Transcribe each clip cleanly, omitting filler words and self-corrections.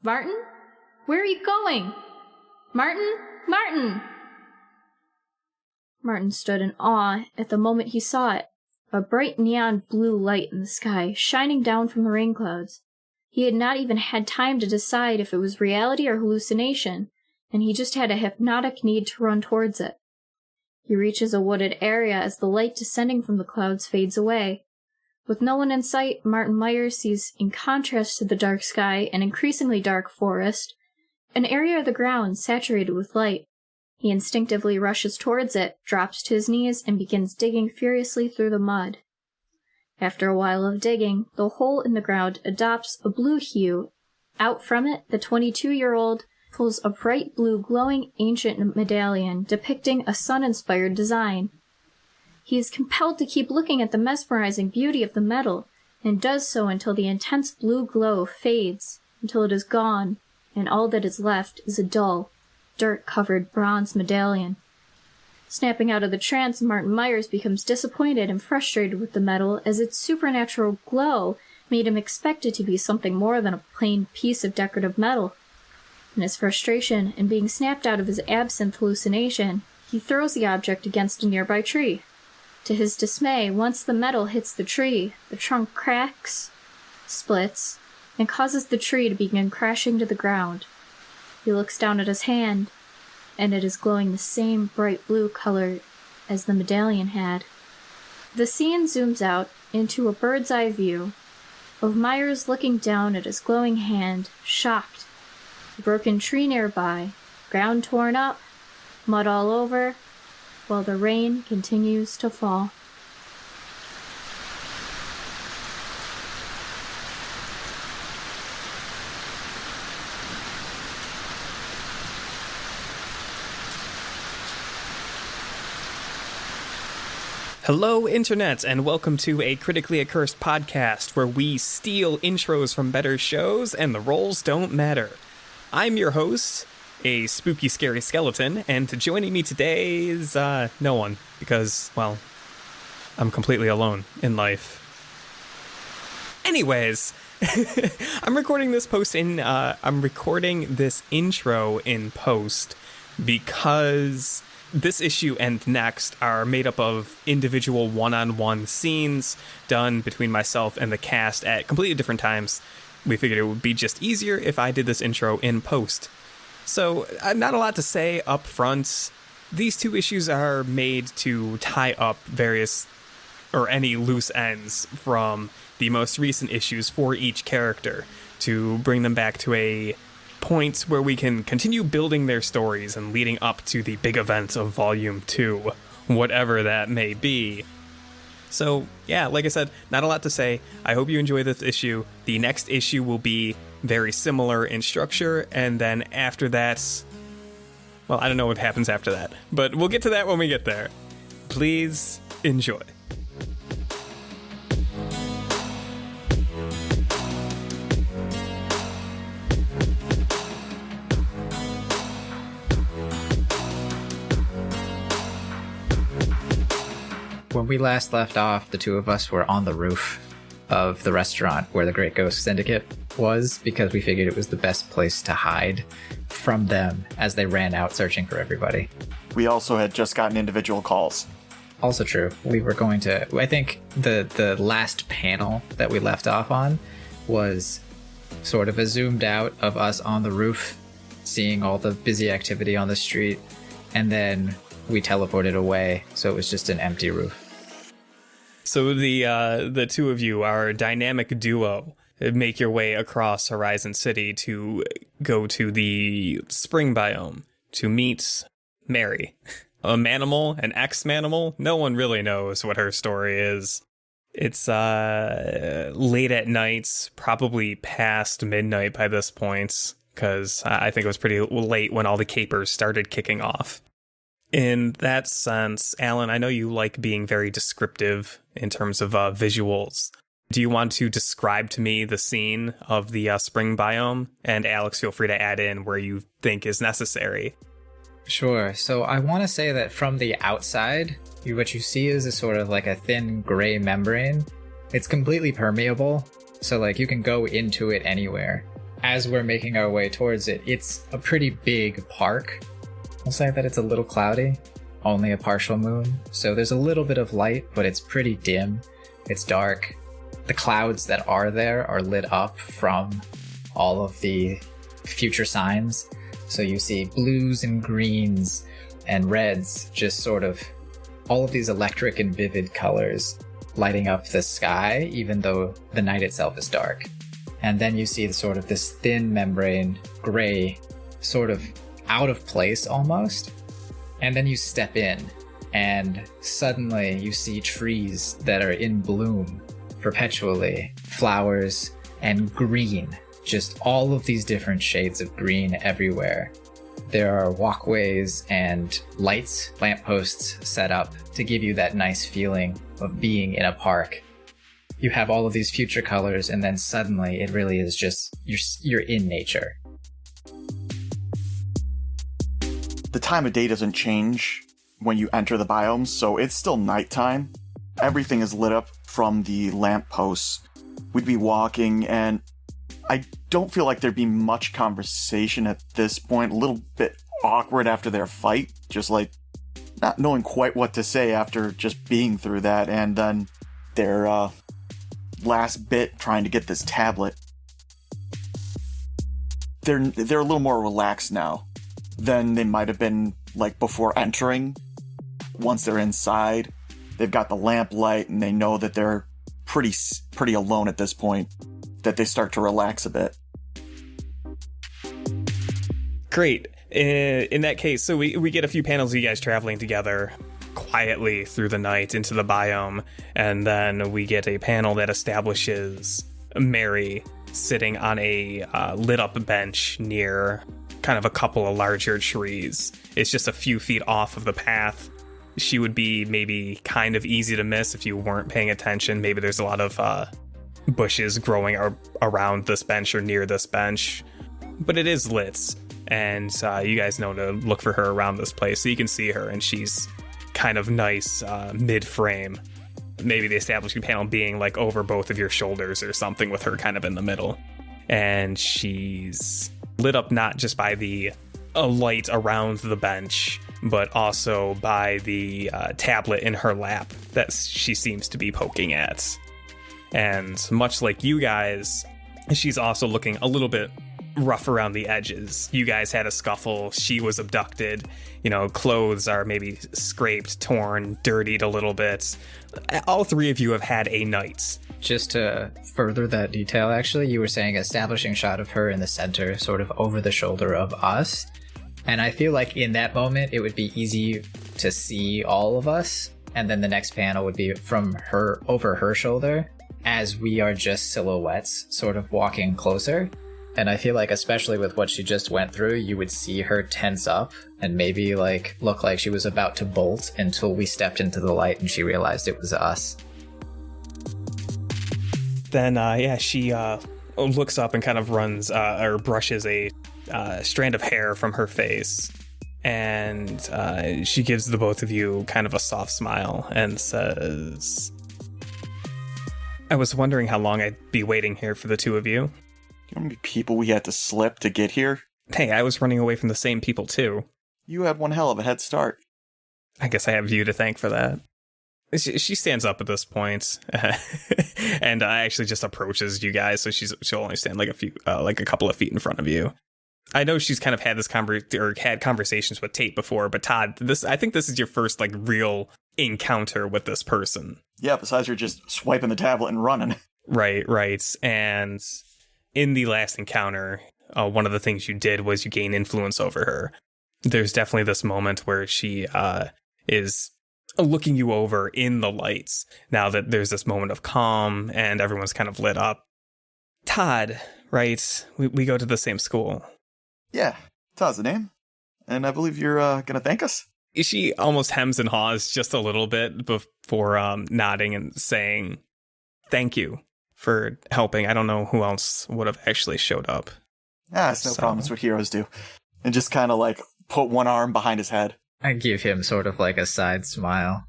Martin? Where are you going? Martin? Martin! Martin stood in awe at the moment he saw it, a bright neon blue light in the sky, shining down from the rain clouds. He had not even had time to decide if it was reality or hallucination, and he just had a hypnotic need to run towards it. He reaches a wooded area as the light descending from the clouds fades away. With no one in sight, Martin Myers sees, in contrast to the dark sky and increasingly dark forest, an area of the ground saturated with light. He instinctively rushes towards it, drops to his knees, and begins digging furiously through the mud. After a while of digging, the hole in the ground adopts a blue hue. Out from it, the 22-year-old pulls a bright blue glowing ancient medallion depicting a sun-inspired design. He is compelled to keep looking at the mesmerizing beauty of the metal, and does so until the intense blue glow fades, until it is gone, and all that is left is a dull, dirt-covered bronze medallion. Snapping out of the trance, Martin Myers becomes disappointed and frustrated with the metal, as its supernatural glow made him expect it to be something more than a plain piece of decorative metal. In his frustration, and being snapped out of his absinthe hallucination, he throws the object against a nearby tree. To his dismay, once the metal hits the tree, the trunk cracks, splits, and causes the tree to begin crashing to the ground. He looks down at his hand, and it is glowing the same bright blue color as the medallion had. The scene zooms out into a bird's eye view of Myers looking down at his glowing hand, shocked. A broken tree nearby, ground torn up, mud all over, while the rain continues to fall. Hello, Internet, and welcome to a Critically Accursed podcast where we steal intros from better shows and the roles don't matter. I'm your host, a spooky, scary skeleton, and joining me today is, no one, because, well, I'm completely alone in life. Anyways, I'm recording this intro in post because this issue and next are made up of individual one-on-one scenes done between myself and the cast at completely different times. We figured it would be just easier if I did this intro in post. So, not a lot to say up front. These two issues are made to tie up any loose ends from the most recent issues for each character, to bring them back to a point where we can continue building their stories and leading up to the big event of Volume 2, whatever that may be. So, yeah, like I said, not a lot to say. I hope you enjoy this issue. The next issue will be very similar in structure, and then after that, well, I don't know what happens after that, but we'll get to that when we get there. Please enjoy. When we last left off, the two of us were on the roof of the restaurant where the Grey Ghost Syndicate was, because we figured it was the best place to hide from them as they ran out searching for everybody. We also had just gotten individual calls. Also true. We were going to... I think the last panel that we left off on was sort of a zoomed out of us on the roof, seeing all the busy activity on the street, and then we teleported away, so it was just an empty roof. So the two of you are a dynamic duo. Make your way across Horizon City to go to the spring biome to meet Mary. A manimal, an ex-manimal. No one really knows what her story is. It's late at night, probably past midnight by this point, because I think it was pretty late when all the capers started kicking off. In that sense, Alan, I know you like being very descriptive in terms of visuals. Do you want to describe to me the scene of the spring biome? And Alex, feel free to add in where you think is necessary. Sure. So I want to say that from the outside, what you see is a sort of like a thin gray membrane. It's completely permeable, so like you can go into it anywhere. as we're making our way towards it, it's a pretty big park. I'll say that it's a little cloudy, only a partial moon, so there's a little bit of light, but it's pretty dim. It's dark. The clouds that are there are lit up from all of the future signs. So you see blues and greens and reds, just sort of all of these electric and vivid colors lighting up the sky, even though the night itself is dark. And then you see this thin membrane, gray, sort of out of place almost. And then you step in, and suddenly you see trees that are in bloom perpetually, flowers and green, just all of these different shades of green everywhere. There are walkways and lights, lampposts set up to give you that nice feeling of being in a park. You have all of these future colors, and then suddenly it really is just, you're in nature. The time of day doesn't change when you enter the biomes, so it's still nighttime. Everything is lit up from the lampposts. We'd be walking, and I don't feel like there'd be much conversation at this point. A little bit awkward after their fight, just like not knowing quite what to say after just being through that, and then their last bit trying to get this tablet. They're a little more relaxed now than they might have been like before entering. Once they're inside, they've got the lamp light, and they know that they're pretty alone at this point, that they start to relax a bit. Great. In that case, so we get a few panels of you guys traveling together quietly through the night into the biome, and then we get a panel that establishes Mary sitting on a lit up bench near kind of a couple of larger trees. It's just a few feet off of the path. She would be maybe kind of easy to miss if you weren't paying attention. Maybe there's a lot of bushes growing around this bench or near this bench, but it is lit, and you guys know to look for her around this place, so you can see her, and she's kind of nice mid-frame. Maybe the establishing panel being like over both of your shoulders or something, with her kind of in the middle. And she's lit up not just by the light around the bench, but also by the tablet in her lap that she seems to be poking at. And much like you guys, she's also looking a little bit rough around the edges. You guys had a scuffle. She was abducted. You know, clothes are maybe scraped, torn, dirtied a little bit. All three of you have had a night. Just to further that detail, actually, you were saying establishing shot of her in the center, sort of over the shoulder of us. And I feel like in that moment, it would be easy to see all of us. And then the next panel would be from her, over her shoulder, as we are just silhouettes sort of walking closer. And I feel like, especially with what she just went through, you would see her tense up and maybe like look like she was about to bolt until we stepped into the light and she realized it was us. Then, she looks up and kind of runs or brushes a strand of hair from her face. And she gives the both of you kind of a soft smile and says, I was wondering how long I'd be waiting here for the two of you. You know how many people we had to slip to get here? Hey, I was running away from the same people too. You had one hell of a head start. I guess I have you to thank for that. She stands up at this point, and actually just approaches you guys, so she'll only stand like a couple of feet in front of you. I know she's kind of had had conversations with Tate before, but Todd, I think this is your first like real encounter with this person. Yeah, besides you're just swiping the tablet and running. Right. And in the last encounter, one of the things you did was you gain influence over her. There's definitely this moment where she is looking you over in the lights, now that there's this moment of calm and everyone's kind of lit up. Todd, right? We go to the same school. Yeah, Todd's the name. And I believe you're gonna thank us? She almost hems and haws just a little bit before nodding and saying, thank you for helping. I don't know who else would have actually showed up. It's no problem. It's what heroes do. And just kind of like put one arm behind his head. I give him sort of like a side smile.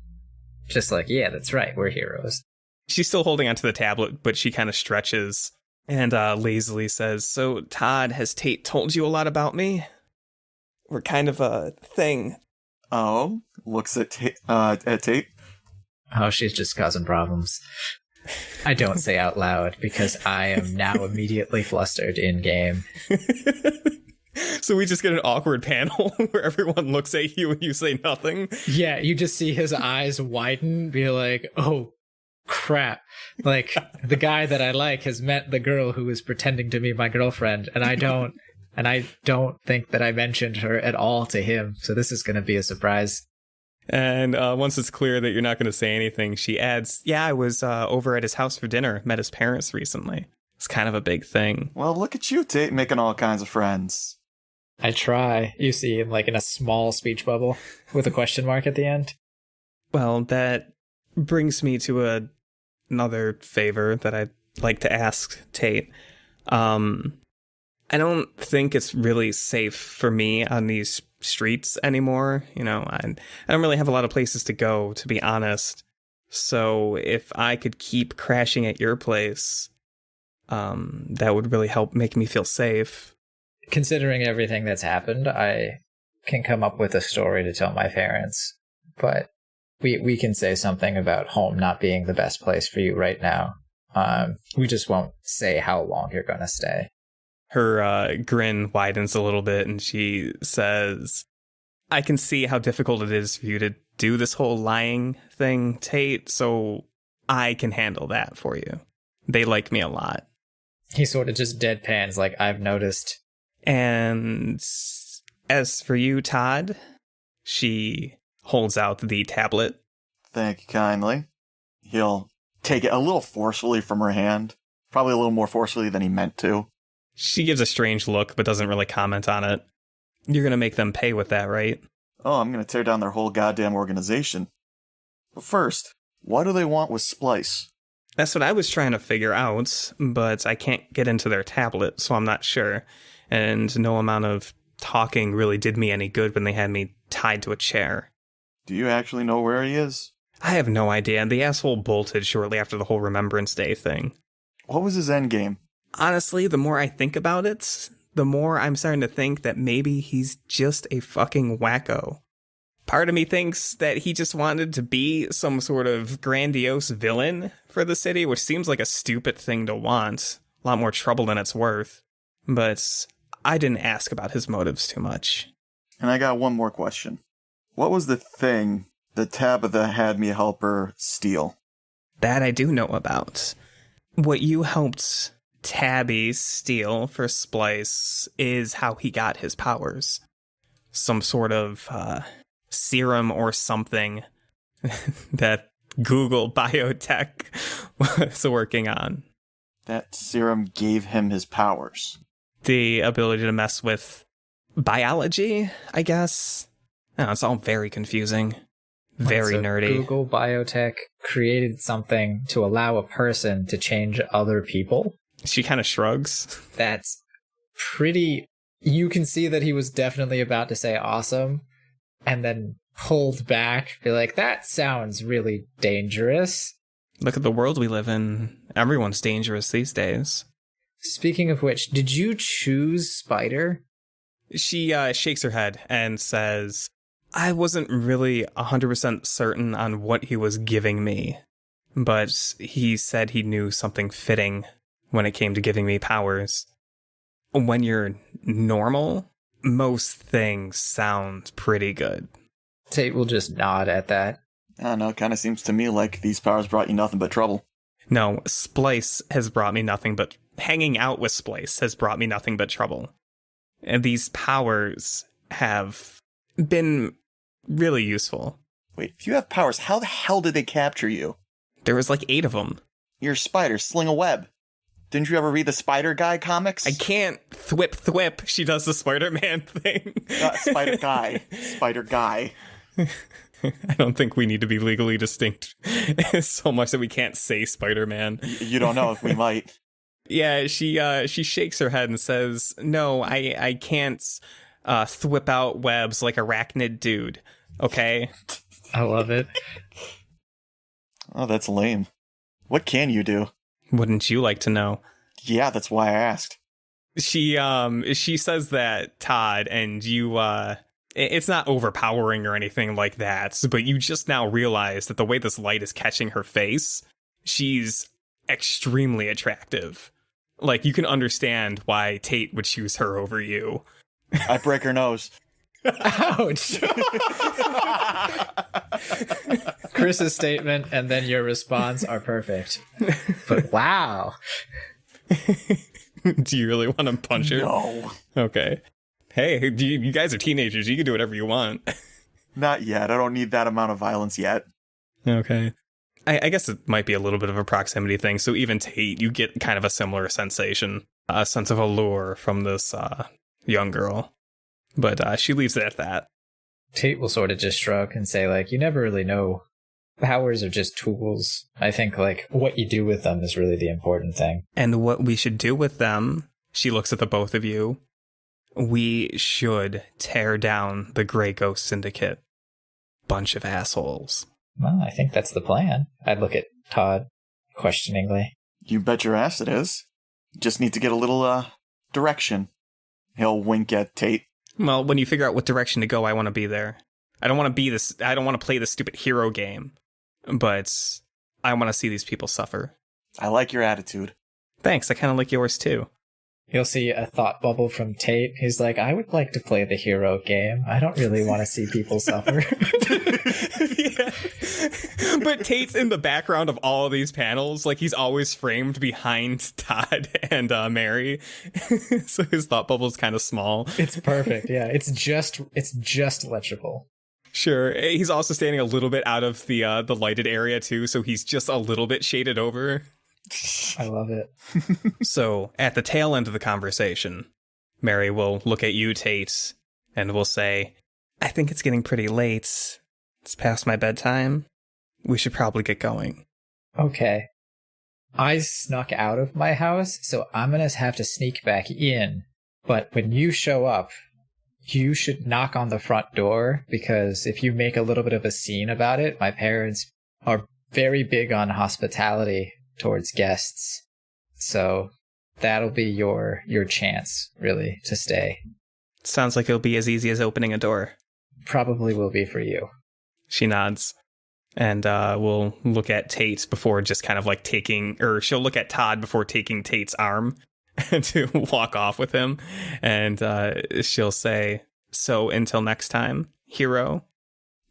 Just like, yeah, that's right, we're heroes. She's still holding onto the tablet, but she kind of stretches And lazily says, "So, Todd, has Tate told you a lot about me? We're kind of a thing." Oh, looks at Tate. Oh, she's just causing problems. I don't say out loud because I am now immediately flustered in game. So we just get an awkward panel where everyone looks at you and you say nothing. Yeah, you just see his eyes widen, be like, oh, crap. Like, the guy that I like has met the girl who is pretending to be my girlfriend, and I don't think that I mentioned her at all to him, so this is going to be a surprise. And once it's clear that you're not going to say anything, she adds, "Yeah, I was over at his house for dinner, met his parents recently. It's kind of a big thing." Well, look at you, Tate, making all kinds of friends. I try. You see him, like, in a small speech bubble with a question mark at the end. Well, that brings me to another favor that I'd like to ask Tate. I don't think it's really safe for me on these streets anymore. You know, I don't really have a lot of places to go, to be honest. So if I could keep crashing at your place, that would really help make me feel safe. Considering everything that's happened, I can come up with a story to tell my parents, but we can say something about home not being the best place for you right now. We just won't say how long you're going to stay. Her grin widens a little bit and she says, "I can see how difficult it is for you to do this whole lying thing, Tate, so I can handle that for you. They like me a lot." He sort of just deadpans, like, "I've noticed." And as for you, Todd, she holds out the tablet. Thank you kindly. He'll take it a little forcefully from her hand. Probably a little more forcefully than he meant to. She gives a strange look, but doesn't really comment on it. You're going to make them pay with that, right? Oh, I'm going to tear down their whole goddamn organization. But first, what do they want with Splice? That's what I was trying to figure out, but I can't get into their tablet, so I'm not sure. And no amount of talking really did me any good when they had me tied to a chair. Do you actually know where he is? I have no idea. The asshole bolted shortly after the whole Remembrance Day thing. What was his endgame? Honestly, the more I think about it, the more I'm starting to think that maybe he's just a fucking wacko. Part of me thinks that he just wanted to be some sort of grandiose villain for the city, which seems like a stupid thing to want. A lot more trouble than it's worth. But I didn't ask about his motives too much. And I got one more question. What was the thing that Tabitha had me help her steal? That I do know about. What you helped Tabby steal for Splice is how he got his powers. Some sort of serum or something that Google Biotech was working on. That serum gave him his powers. The ability to mess with biology, I guess. No, it's all very confusing. Very nerdy. Google Biotech created something to allow a person to change other people. She kind of shrugs. That's pretty... You can see that he was definitely about to say awesome, and then pulled back, be like, that sounds really dangerous. Look at the world we live in. Everyone's dangerous these days. Speaking of which, did you choose Spider? She shakes her head and says, I wasn't really 100% certain on what he was giving me, but he said he knew something fitting when it came to giving me powers. When you're normal, most things sound pretty good. Tate will just nod at that. I don't know, it kind of seems to me like these powers brought you nothing but trouble. No, Splice has brought me nothing but... Hanging out with Splice has brought me nothing but trouble. And these powers have been really useful. Wait, if you have powers, how the hell did they capture you? There was like 8 of them. You're a spider, sling a web. Didn't you ever read the Spider Guy comics? I can't thwip. She does the Spider-Man thing. Spider Guy. Spider Guy. I don't think we need to be legally distinct so much that we can't say Spider-Man. You don't know if we might. Yeah, she shakes her head and says, no, I can't thwip out webs like arachnid dude, okay? I love it. Oh, that's lame. What can you do? Wouldn't you like to know? Yeah, that's why I asked. She says that, Todd, and you, it's not overpowering or anything like that, but you just now realize that the way this light is catching her face, she's extremely attractive. Like, you can understand why Tate would choose her over you. I break her nose. Ouch. Chris's statement and then your response are perfect. But wow. Do you really want to punch her? No. Okay. Hey, you guys are teenagers. You can do whatever you want. Not yet. I don't need that amount of violence yet. Okay. I guess it might be a little bit of a proximity thing. So even Tate, you get kind of a similar sensation, a sense of allure from this young girl. But she leaves it at that. Tate will sort of just shrug and say, like, you never really know. Powers are just tools. I think, like, what you do with them is really the important thing. And what we should do with them, she looks at the both of you, we should tear down the Grey Ghost Syndicate. Bunch of assholes. Well, I think that's the plan. I'd look at Todd questioningly. You bet your ass it is. Just need to get a little direction. He'll wink at Tate. Well, when you figure out what direction to go, I want to be there. I don't want to play this stupid hero game, but I want to see these people suffer. I like your attitude. Thanks, I kind of like yours too. You'll see a thought bubble from Tate. He's like, I would like to play the hero game. I don't really want to see people suffer. Yeah. But Tate's in the background of all of these panels. Like, he's always framed behind Todd and Mary. So his thought bubble's kind of small. It's perfect. Yeah, it's just legible. Sure. He's also standing a little bit out of the lighted area too, so he's just a little bit shaded over. I love it. So, at the tail end of the conversation, Mary will look at you, Tate, and will say, I think it's getting pretty late. It's past my bedtime. We should probably get going. Okay. I snuck out of my house, so I'm going to have to sneak back in. But when you show up, you should knock on the front door, because if you make a little bit of a scene about it, my parents are very big on hospitality towards guests. So that'll be your chance, really, to stay. Sounds like it'll be as easy as opening a door. Probably will be for you. She nods. And we'll look at Tate before just kind of like she'll look at Todd before taking Tate's arm to walk off with him. And she'll say, so until next time, hero.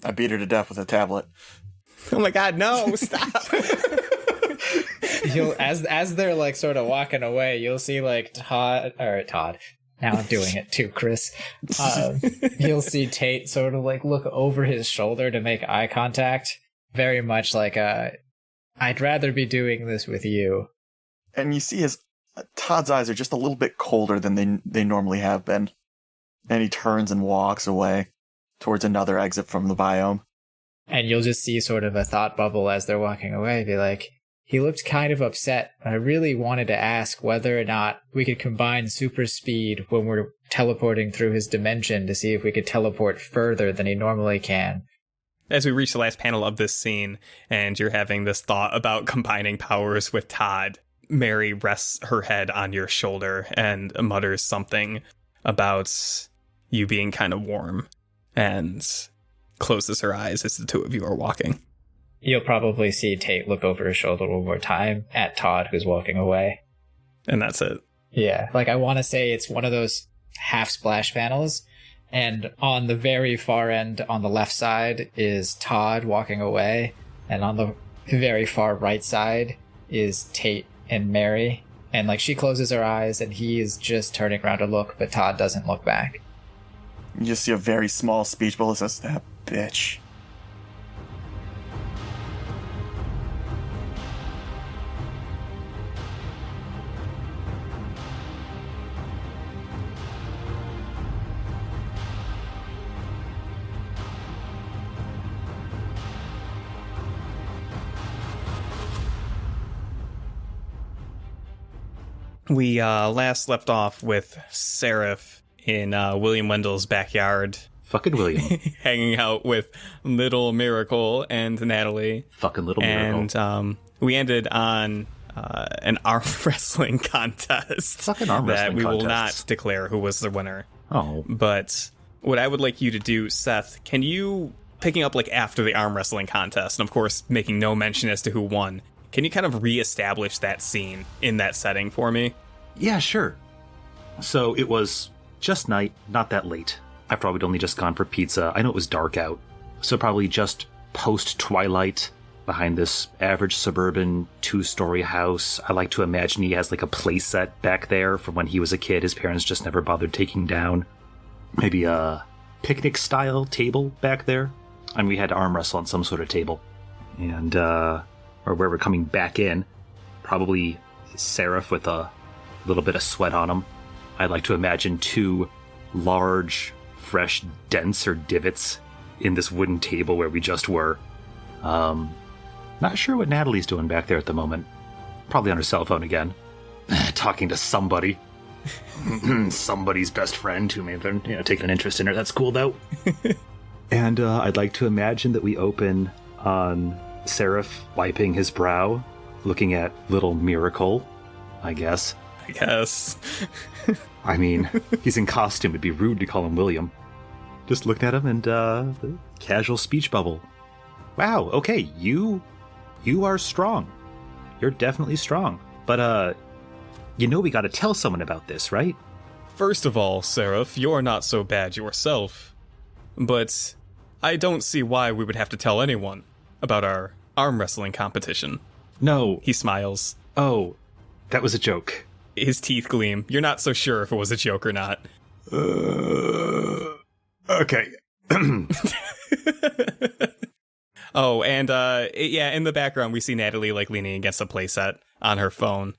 I beat her to death with a tablet. Oh my God, no, stop. As they're like sort of walking away, you'll see like Todd. Now I'm doing it too, Chris. You'll see Tate sort of like look over his shoulder to make eye contact. Very much like I'd rather be doing this with you. And you see Todd's eyes are just a little bit colder than they normally have been. And he turns and walks away towards another exit from the biome. And you'll just see sort of a thought bubble as they're walking away. Be like, he looked kind of upset. I really wanted to ask whether or not we could combine super speed when we're teleporting through his dimension to see if we could teleport further than he normally can. As we reach the last panel of this scene, and you're having this thought about combining powers with Todd, Mary rests her head on your shoulder and mutters something about you being kind of warm, and closes her eyes as the two of you are walking. You'll probably see Tate look over his shoulder one more time at Todd, who's walking away. And that's it. Yeah, like I want to say it's one of those half splash panels, and on the very far end on the left side is Todd walking away, and on the very far right side is Tate and Mary, and like she closes her eyes and he is just turning around to look, but Todd doesn't look back. You just see a very small speech bubble that says, that bitch. We last left off with Seraph in William Wendell's backyard. Fucking William. Hanging out with Little Miracle and Natalie. Fucking Little Miracle. And we ended on an arm wrestling contest. Fucking arm that wrestling we will contests. not declare who was the winner. Oh. But what I would like you to do, Seth, can you, picking up like after the arm wrestling contest, and of course making no mention as to who won, can you kind of reestablish that scene in that setting for me? Yeah, sure. So it was just night, not that late. After all, we'd only just gone for pizza. I know it was dark out, so probably just post-twilight behind this average suburban 2-story house. I like to imagine he has like a play set back there from when he was a kid his parents just never bothered taking down. Maybe a picnic-style table back there. And we had to arm wrestle on some sort of table. And, or where we're coming back in, probably Seraph with a little bit of sweat on him. I'd like to imagine 2 large, fresh dents or divots in this wooden table where we just were. Not sure what Natalie's doing back there at the moment. Probably on her cell phone again. Talking to somebody. Somebody's best friend who may have been, taking an interest in her. That's cool, though. And I'd like to imagine that we open on Seraph wiping his brow, looking at little Miracle, I guess. I mean, he's in costume. It'd be rude to call him William. Just looked at him and the casual speech bubble. Wow, okay, you are strong. You're definitely strong. But, we gotta tell someone about this, right? First of all, Seraph, you're not so bad yourself. But I don't see why we would have to tell anyone about our arm wrestling competition. No. He smiles. Oh, that was a joke. His teeth gleam. You're not so sure if it was a joke or not. Okay. Oh, and in the background we see Natalie like leaning against a playset on her phone.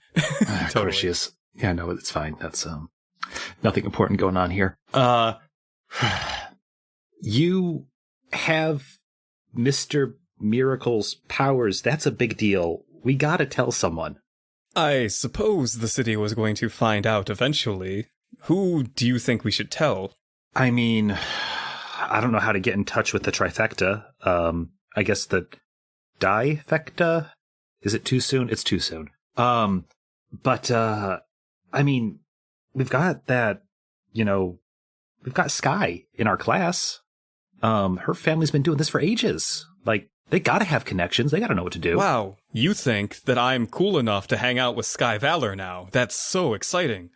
Totally. She is. Yeah, no, it's fine. That's nothing important going on here. You have Mr. Miracle's powers. That's a big deal. We gotta tell someone. I suppose the city was going to find out eventually. Who do you think we should tell? I mean, I don't know how to get in touch with the trifecta. I guess the difecta? Is it too soon? It's too soon. But I mean, we've got that, we've got Sky in our class. Her family's been doing this for ages. Like, they gotta have connections. They gotta know what to do. Wow, you think that I'm cool enough to hang out with Sky Valor now? That's so exciting.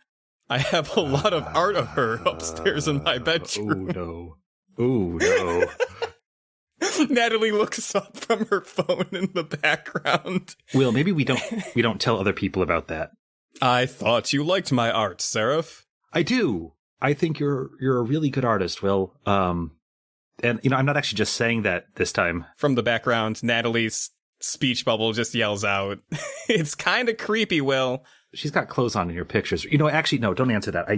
I have a lot of art of her upstairs in my bedroom. Oh no. Natalie looks up from her phone in the background. Will, maybe we don't tell other people about that. I thought you liked my art, Seraph. I do. I think you're a really good artist, Will. And I'm not actually just saying that this time. From the background, Natalie's speech bubble just yells out, "It's kind of creepy, Will." She's got clothes on in your pictures. Actually, no, don't answer that.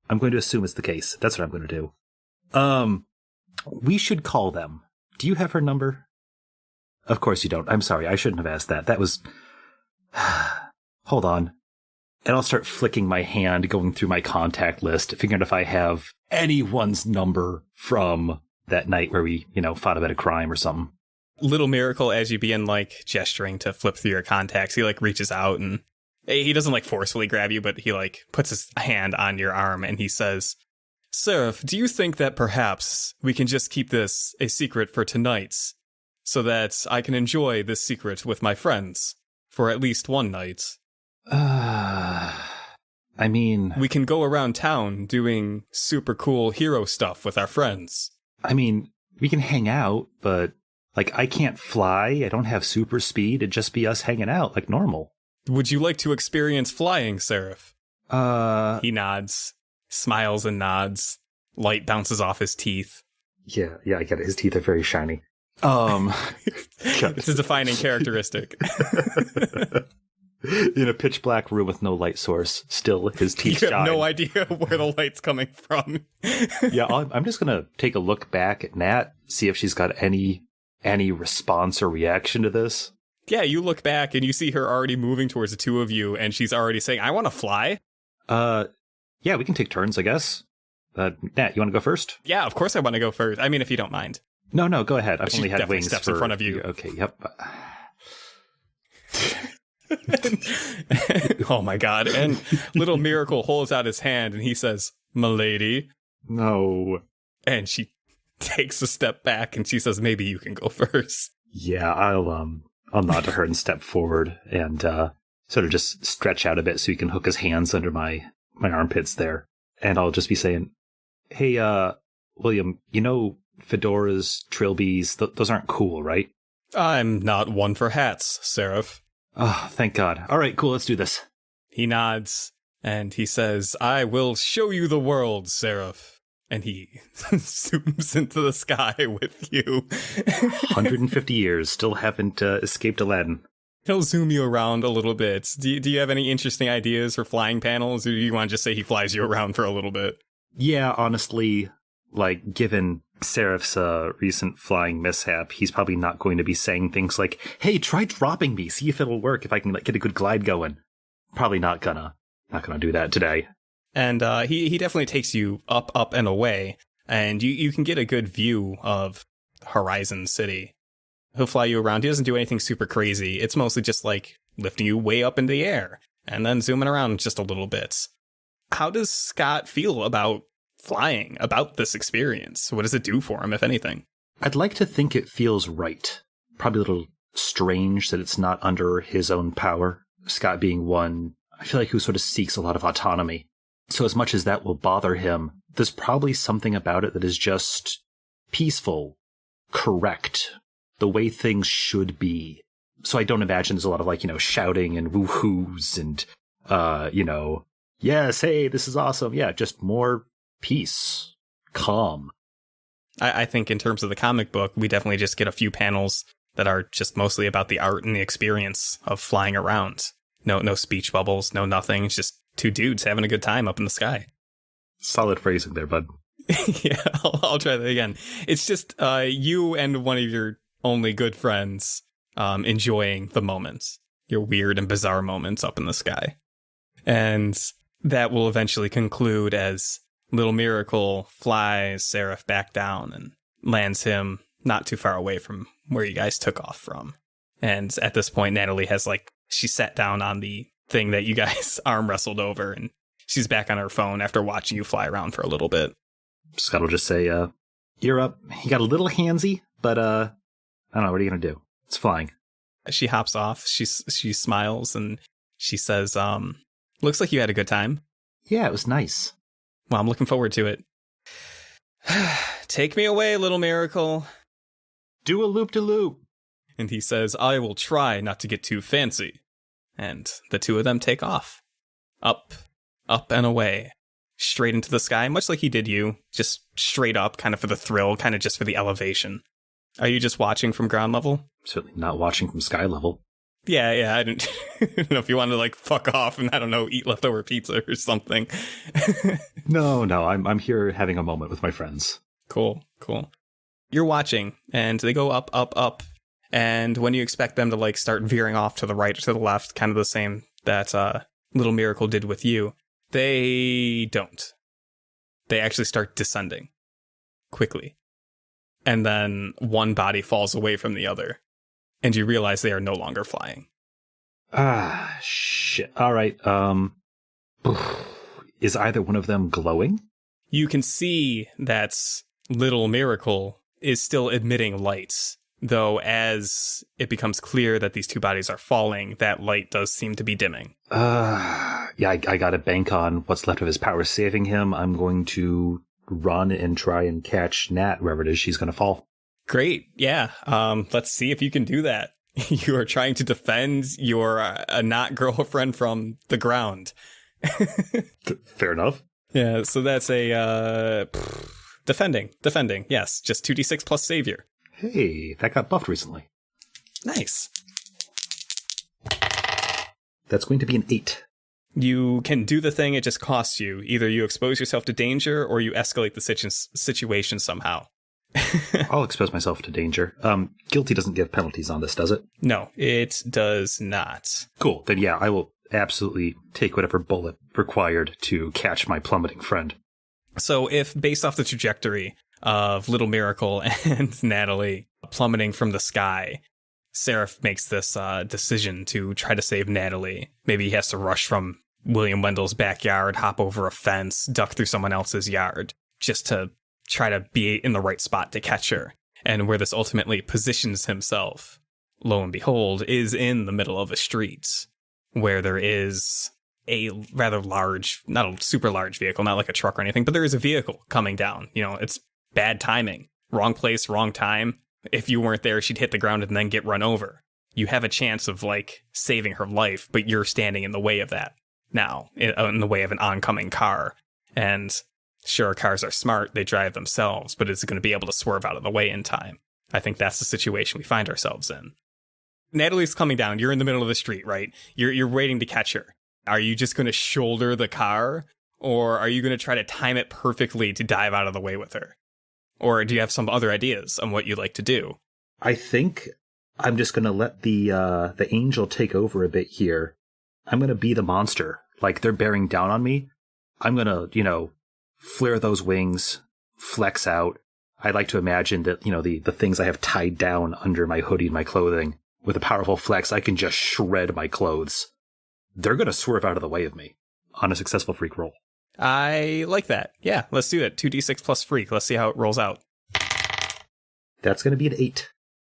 I'm going to assume it's the case. That's what I'm going to do. We should call them. Do you have her number? Of course you don't. I'm sorry. I shouldn't have asked that. That was... Hold on. And I'll start flicking my hand, going through my contact list, figuring if I have anyone's number from that night where we, fought about a crime or something. Little Miracle, as you begin, gesturing to flip through your contacts, he, reaches out and he doesn't, forcefully grab you, but he, puts his hand on your arm and he says, "Seraph, do you think that perhaps we can just keep this a secret for tonight so that I can enjoy this secret with my friends for at least one night?" I mean... We can go around town doing super cool hero stuff with our friends. I mean, we can hang out, but, I can't fly, I don't have super speed, it'd just be us hanging out, like normal. Would you like to experience flying, Seraph? He nods, smiles and nods. Light bounces off his teeth. Yeah, I get it. His teeth are very shiny. It's a defining characteristic. In a pitch black room with no light source, still his teeth shine. You have no idea where the light's coming from. Yeah, I'm just gonna take a look back at Nat, see if she's got any response or reaction to this. Yeah, you look back and you see her already moving towards the two of you, and she's already saying, "I want to fly." Yeah, we can take turns, I guess. Nat, you want to go first? Yeah, of course I want to go first. I mean, if you don't mind. No, go ahead. I've only had wings steps for... in front of you. Okay, yep. Oh my god. And Little Miracle holds out his hand and he says, "Milady." No. And she takes a step back and she says, "Maybe you can go first." Yeah, I'll nod to her and step forward and sort of just stretch out a bit so he can hook his hands under my armpits there. And I'll just be saying, "Hey, William, you know fedoras, trilbies, those aren't cool, right?" "I'm not one for hats, Seraph." Oh, thank God. All right, cool, let's do this. He nods and he says, "I will show you the world, Seraph." And he zooms into the sky with you. 150 years, still haven't escaped Aladdin. He'll zoom you around a little bit. Do you have any interesting ideas for flying panels, or do you want to just say he flies you around for a little bit? Yeah, honestly, like, given Seraph's recent flying mishap, he's probably not going to be saying things like, "Hey, try dropping me, see if it'll work, if I can get a good glide going." Probably not gonna do that today. And he definitely takes you up and away, and you can get a good view of Horizon City. He'll fly you around. He doesn't do anything super crazy. It's mostly just like lifting you way up in the air and then zooming around just a little bit. How does Scott feel about flying, about this experience? What does it do for him, if anything? I'd like to think it feels right. Probably a little strange that it's not under his own power. Scott being one, I feel like, who sort of seeks a lot of autonomy. So as much as that will bother him, there's probably something about it that is just peaceful, correct, the way things should be. So I don't imagine there's a lot of, shouting and woo-hoos and, yes, hey, this is awesome. Yeah, just more peace, calm. I think in terms of the comic book, we definitely just get a few panels that are just mostly about the art and the experience of flying around. No speech bubbles, no nothing. It's just two dudes having a good time up in the sky. Solid phrasing there, bud. Yeah, I'll try that again. It's just you and one of your only good friends enjoying the moments, your weird and bizarre moments up in the sky. And that will eventually conclude as Little Miracle flies Seraph back down and lands him not too far away from where you guys took off from. And at this point, Natalie has she sat down on the thing that you guys arm wrestled over, and she's back on her phone after watching you fly around for a little bit. Scott will just say, "You're up. You got a little handsy, but I don't know, what are you gonna do? It's flying." She hops off. She smiles and she says, "Looks like you had a good time." "Yeah, it was nice." "Well, I'm looking forward to it." "Take me away, Little Miracle." "Do a loop-de-loop." And he says, "I will try not to get too fancy." And the two of them take off. Up and away. Straight into the sky, much like he did you. Just straight up, kind of for the thrill, kind of just for the elevation. Are you just watching from ground level? Certainly not watching from sky level. Yeah, I don't know if you want to fuck off and, I don't know, eat leftover pizza or something. No, I'm here having a moment with my friends. Cool. You're watching, and they go up, and when you expect them to start veering off to the right or to the left, kind of the same that Little Miracle did with you, they don't. They actually start descending quickly. And then one body falls away from the other, and you realize they are no longer flying. Ah, shit. All right. Is either one of them glowing? You can see that Little Miracle is still emitting lights, though as it becomes clear that these two bodies are falling, that light does seem to be dimming. Yeah, I gotta bank on what's left of his power saving him. I'm going to run and try and catch Nat wherever it is she's gonna fall. Great, yeah. Let's see if you can do that. You are trying to defend your not girlfriend from the ground. Fair enough. Yeah, so that's a defending. Yes, just 2d6 plus savior. Hey, that got buffed recently. Nice. That's going to be an 8. You can do the thing, it just costs you. Either you expose yourself to danger or you escalate the situation somehow. I'll expose myself to danger. Guilty doesn't give penalties on this, does it? No, it does not. Cool. Then yeah, I will absolutely take whatever bullet required to catch my plummeting friend. So if, based off the trajectory of Little Miracle and Natalie plummeting from the sky, Seraph makes this decision to try to save Natalie. Maybe he has to rush from William Wendell's backyard, hop over a fence, duck through someone else's yard, just to try to be in the right spot to catch her. And where this ultimately positions himself, lo and behold, is in the middle of a street, where there is a rather large, not a super large vehicle, not like a truck or anything, but there is a vehicle coming down. You know, it's bad timing. Wrong place, wrong time. If you weren't there, she'd hit the ground and then get run over. You have a chance of, like, saving her life, but you're standing in the way of that now, in the way of an oncoming car. And sure, cars are smart, they drive themselves, but is it going to be able to swerve out of the way in time? I think that's the situation we find ourselves in. Natalie's coming down. You're in the middle of the street, right? You're waiting to catch her. Are you just going to shoulder the car, or are you going to try to time it perfectly to dive out of the way with her? Or do you have some other ideas on what you'd like to do? I think I'm just going to let the angel take over a bit here. I'm going to be the monster. Like, they're bearing down on me. I'm going to, flare those wings, flex out. I'd like to imagine that, the things I have tied down under my hoodie and my clothing, with a powerful flex, I can just shred my clothes. They're going to swerve out of the way of me on a successful freak roll. I like that. Yeah, let's do it. 2d6 plus freak. Let's see how it rolls out. That's going to be an 8.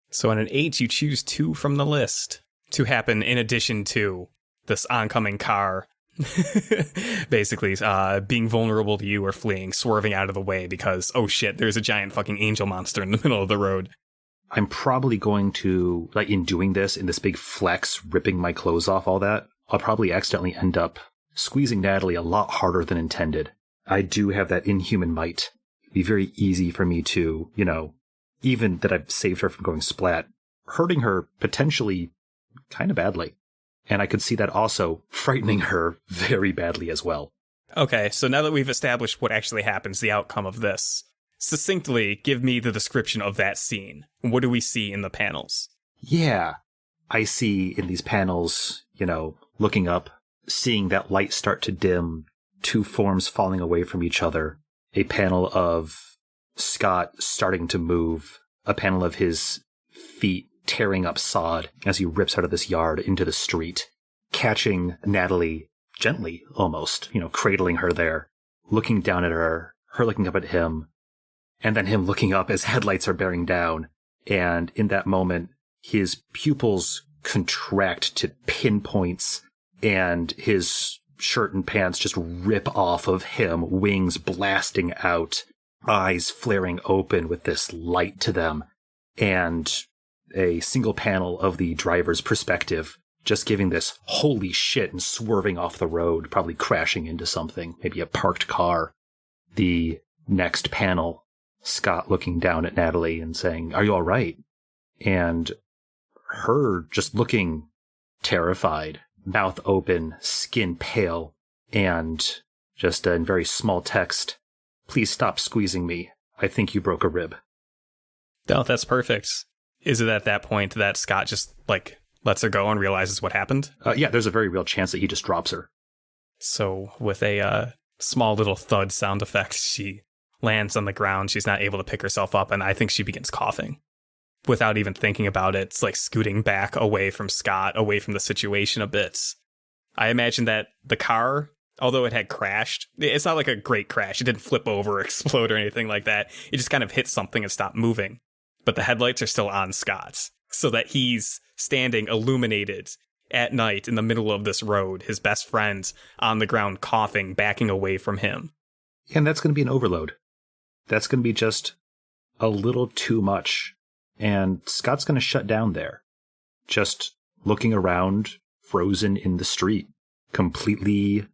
So on an 8, you choose 2 from the list to happen in addition to this oncoming car basically being vulnerable to you or fleeing, swerving out of the way because, oh shit, there's a giant fucking angel monster in the middle of the road. I'm probably going to, like, in doing this, in this big flex, ripping my clothes off, all that, I'll probably accidentally end up squeezing Natalie a lot harder than intended. I do have that inhuman might. It'd be very easy for me to, even that I've saved her from going splat, hurting her potentially kind of badly. And I could see that also frightening her very badly as well. Okay, so now that we've established what actually happens, the outcome of this, succinctly give me the description of that scene. What do we see in the panels? Yeah, I see in these panels, looking up, seeing that light start to dim, 2 forms falling away from each other, a panel of Scott starting to move, a panel of his feet tearing up sod as he rips out of this yard into the street, catching Natalie gently, almost, cradling her there, looking down at her looking up at him, and then him looking up as headlights are bearing down. And in that moment, his pupils contract to pinpoints, and his shirt and pants just rip off of him, wings blasting out, eyes flaring open with this light to them, and a single panel of the driver's perspective, just giving this holy shit and swerving off the road, probably crashing into something, maybe a parked car. The next panel, Scott looking down at Natalie and saying, "Are you all right?" And her just looking terrified, mouth open, skin pale, and just in very small text, "Please stop squeezing me. I think you broke a rib." Oh, that's perfect. Is it at that point that Scott just, lets her go and realizes what happened? Yeah, there's a very real chance that he just drops her. So with a small little thud sound effect, she lands on the ground. She's not able to pick herself up, and I think she begins coughing. Without even thinking about it, it's like scooting back away from Scott, away from the situation a bit. I imagine that the car, although it had crashed, it's not like a great crash. It didn't flip over or explode or anything like that. It just kind of hit something and stopped moving. But the headlights are still on Scott, so that he's standing illuminated at night in the middle of this road, his best friend on the ground coughing, backing away from him. And that's going to be an overload. That's going to be just a little too much. And Scott's going to shut down there, just looking around, frozen in the street, completely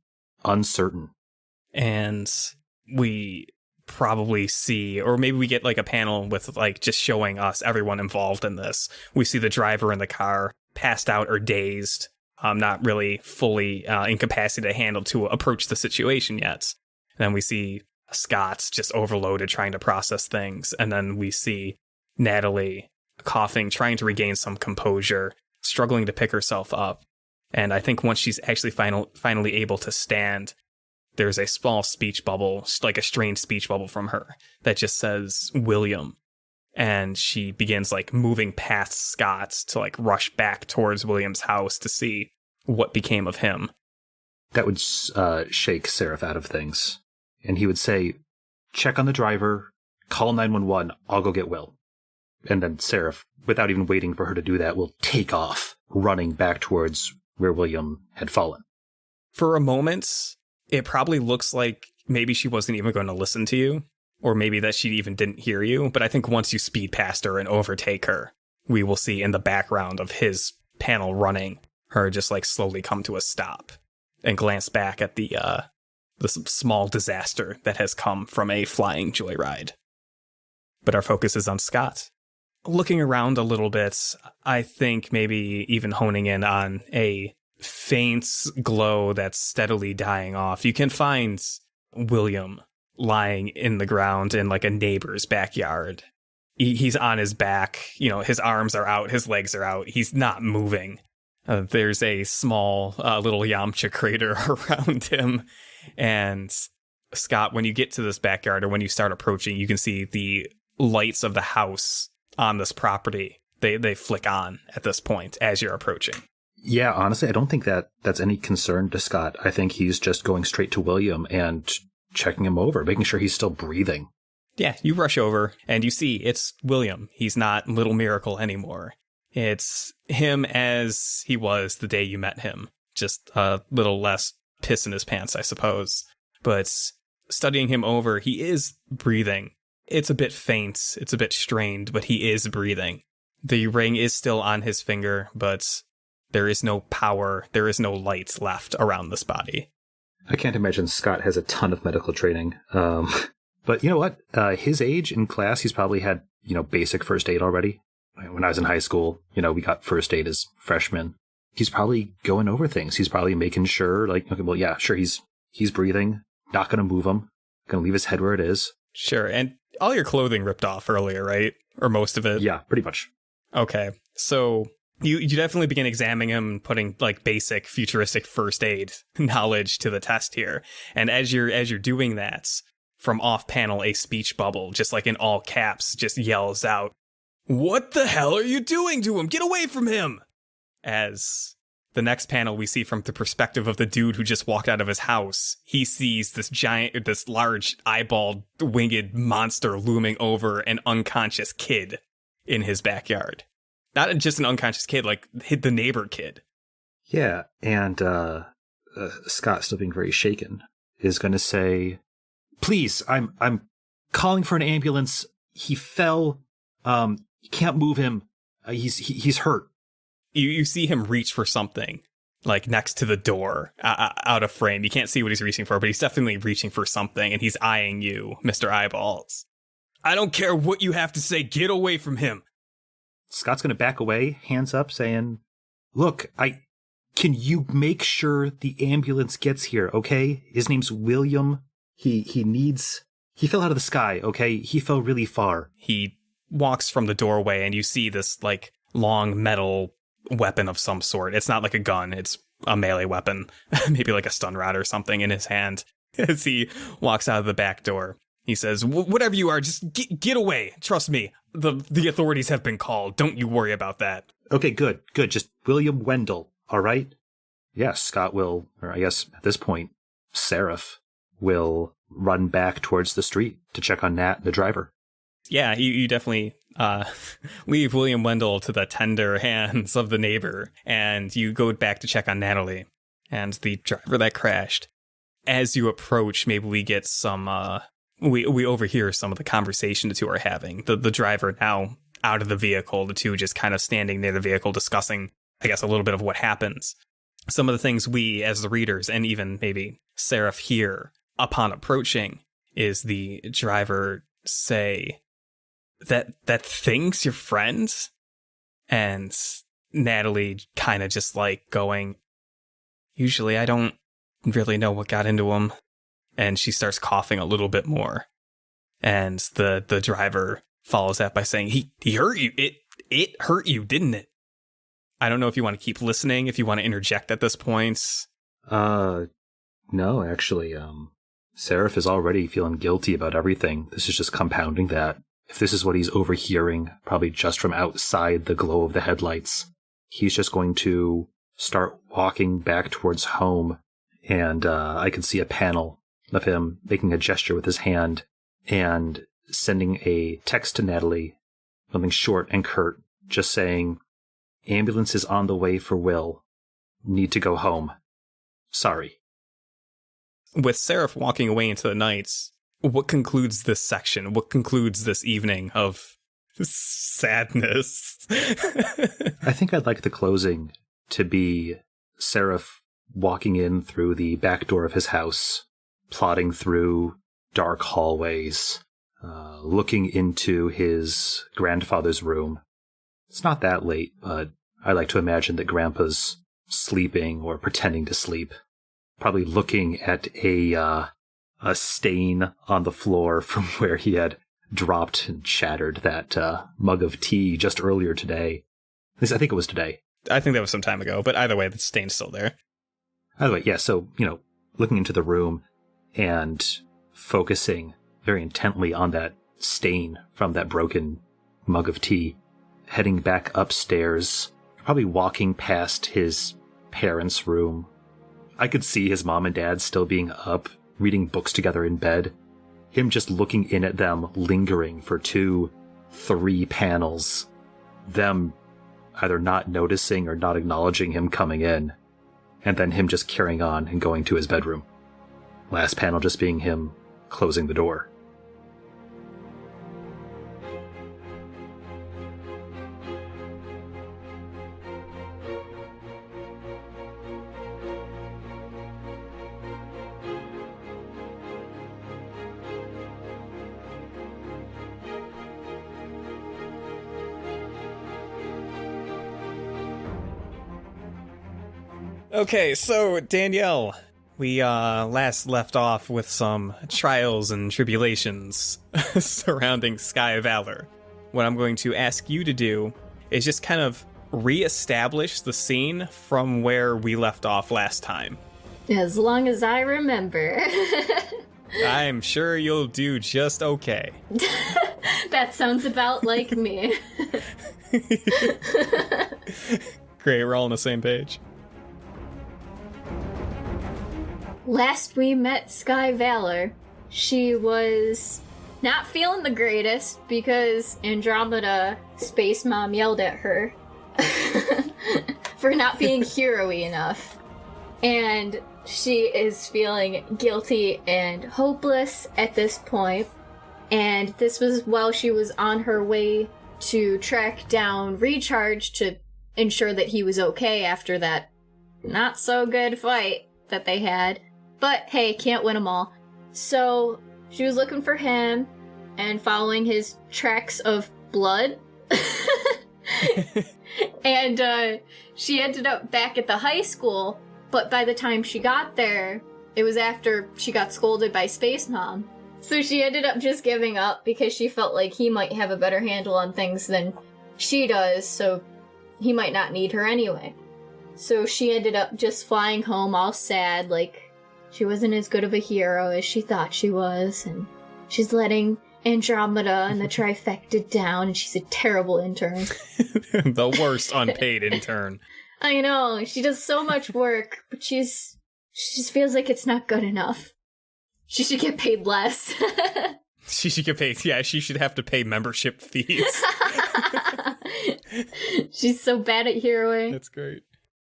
uncertain. And we probably see, or maybe we get a panel with just showing us everyone involved in this. We see the driver in the car passed out or dazed, not really fully incapacitated to handle to approach the situation yet. And then we see Scott just overloaded trying to process things. And then we see Natalie coughing, trying to regain some composure, struggling to pick herself up. And I think once she's actually finally able to stand, there's a small speech bubble, like a strained speech bubble from her, that just says William. and she begins like moving past Scott to like rush back towards William's house to see what became of him. That would shake Seraph out of things. And he would say, check on the driver, call 911, I'll go get Will. And then Seraph, without even waiting for her to do that, will take off, running back towards where William had fallen. For a moment, it probably looks like maybe she wasn't even going to listen to you, or maybe that she even didn't hear you. But I think once you speed past her and overtake her, we will see in the background of his panel running, her just like slowly come to a stop and glance back at the small disaster that has come from a flying joyride. But our focus is on Scott. Looking around a little bit, I think maybe even honing in on a faint glow that's steadily dying off. You can find William lying in the ground in like a neighbor's backyard. He's on his back, his arms are out, his legs are out. He's not moving. There's a small little Yamcha crater around him. And Scott, when you get to this backyard or when you start approaching, you can see the lights of the house on this property. They flick on at this point as you're approaching. Yeah, honestly, I don't think that's any concern to Scott. I think he's just going straight to William and checking him over, making sure he's still breathing. Yeah, you rush over and you see it's William. He's not Little Miracle anymore. It's him as he was the day you met him. Just a little less piss in his pants, I suppose. But studying him over, he is breathing. It's a bit faint, it's a bit strained, but he is breathing. The ring is still on his finger, but there is no power, there is no light left around this body. I can't imagine Scott has a ton of medical training. But you know what? His age in class, he's probably had, basic first aid already. When I was in high school, we got first aid as freshmen. He's probably going over things. He's probably making sure, he's breathing, not going to move him, going to leave his head where it is. Sure, and all your clothing ripped off earlier, right? Or most of it? Yeah, pretty much. Okay, so you definitely begin examining him, putting like basic futuristic first aid knowledge to the test here. And as you're doing that, from off panel, a speech bubble, just like in all caps, just yells out, "What the hell are you doing to him? Get away from him!" As the next panel we see from the perspective of the dude who just walked out of his house, he sees this large eyeballed winged monster looming over an unconscious kid in his backyard. Not just an unconscious kid, like the neighbor kid. Yeah, and Scott, still being very shaken, is going to say, "Please, I'm calling for an ambulance. He fell. You can't move him. He's hurt." You see him reach for something, like next to the door, out of frame. You can't see what he's reaching for, but he's definitely reaching for something, and he's eyeing you, Mr. Eyeballs. "I don't care what you have to say. Get away from him." Scott's going to back away, hands up, saying, "Look, can you make sure the ambulance gets here, okay? His name's William. He fell out of the sky, okay? He fell really far." He walks from the doorway, and you see this, like, long metal weapon of some sort. It's not like a gun, it's a melee weapon. Maybe like a stun rod or something in his hand. As he walks out of the back door, he says, "Whatever you are, just get away. Trust me. The authorities have been called. Don't you worry about that." "Okay, good. Just William Wendell, all right?" Yes, Scott will, or I guess at this point, Seraph will run back towards the street to check on Nat, the driver. Yeah, you definitely leave William Wendell to the tender hands of the neighbor, and you go back to check on Natalie and the driver that crashed. As you approach, maybe we get some, we overhear some of the conversation the two are having. The driver now out of the vehicle, the two just kind of standing near the vehicle discussing, I guess, a little bit of what happens. Some of the things we, as the readers, and even maybe Seraph hear upon approaching, is the driver say, that thing's your friend? And Natalie kind of just like going, "Usually I don't really know what got into him." And she starts coughing a little bit more. And the driver follows that by saying, he hurt you. It hurt you, didn't it? I don't know if you want to keep listening, if you want to interject at this point. No, actually, Seraph is already feeling guilty about everything. This is just compounding that. if this is what he's overhearing, probably just from outside the glow of the headlights, he's just going to start walking back towards home. And I can see a panel of him making a gesture with his hand and sending a text to Natalie, something short and curt, just saying, "Ambulance is on the way for Will. Need to go home. Sorry." With Seraph walking away into the nights, what concludes this section? What concludes this evening of sadness? I think I'd like the closing to be Seraph walking in through the back door of his house, plodding through dark hallways, looking into his grandfather's room. It's not that late, but I like to imagine that Grandpa's sleeping or pretending to sleep. Probably looking at a stain on the floor from where he had dropped and shattered that mug of tea just earlier today. At least I think it was today. I think that was some time ago, but either way, the stain's still there. Either way, yeah, so, looking into the room and focusing very intently on that stain from that broken mug of tea, heading back upstairs, probably walking past his parents' room. I could see his mom and dad still being up, reading books together in bed. Him just looking in at them, lingering for 2-3 panels. Them either not noticing or not acknowledging him coming in. And then him just carrying on and going to his bedroom. Last panel just being him closing the door. Okay, so Danielle, we last left off with some trials and tribulations surrounding Sky Valor. What I'm going to ask you to do is just kind of re-establish the scene from where we left off last time. As long as I remember. I'm sure you'll do just okay. That sounds about like me. Great, we're all on the same page. Last we met Sky Valor, she was not feeling the greatest because Andromeda Space Mom yelled at her for not being hero-y enough. And she is feeling guilty and hopeless at this point. And this was while she was on her way to track down Recharge to ensure that he was okay after that not so good fight that they had. But hey, can't win them all. So she was looking for him and following his tracks of blood. And she ended up back at the high school, but by the time she got there, it was after she got scolded by Space Mom. So she ended up just giving up because she felt like he might have a better handle on things than she does, so he might not need her anyway. So she ended up just flying home all sad, like she wasn't as good of a hero as she thought she was, and she's letting Andromeda and the trifecta down, and she's a terrible intern. The worst unpaid intern. I know, she does so much work, but she just feels like it's not good enough. She should get paid less. She should get paid, yeah, she should have to pay membership fees. She's so bad at heroing. That's great.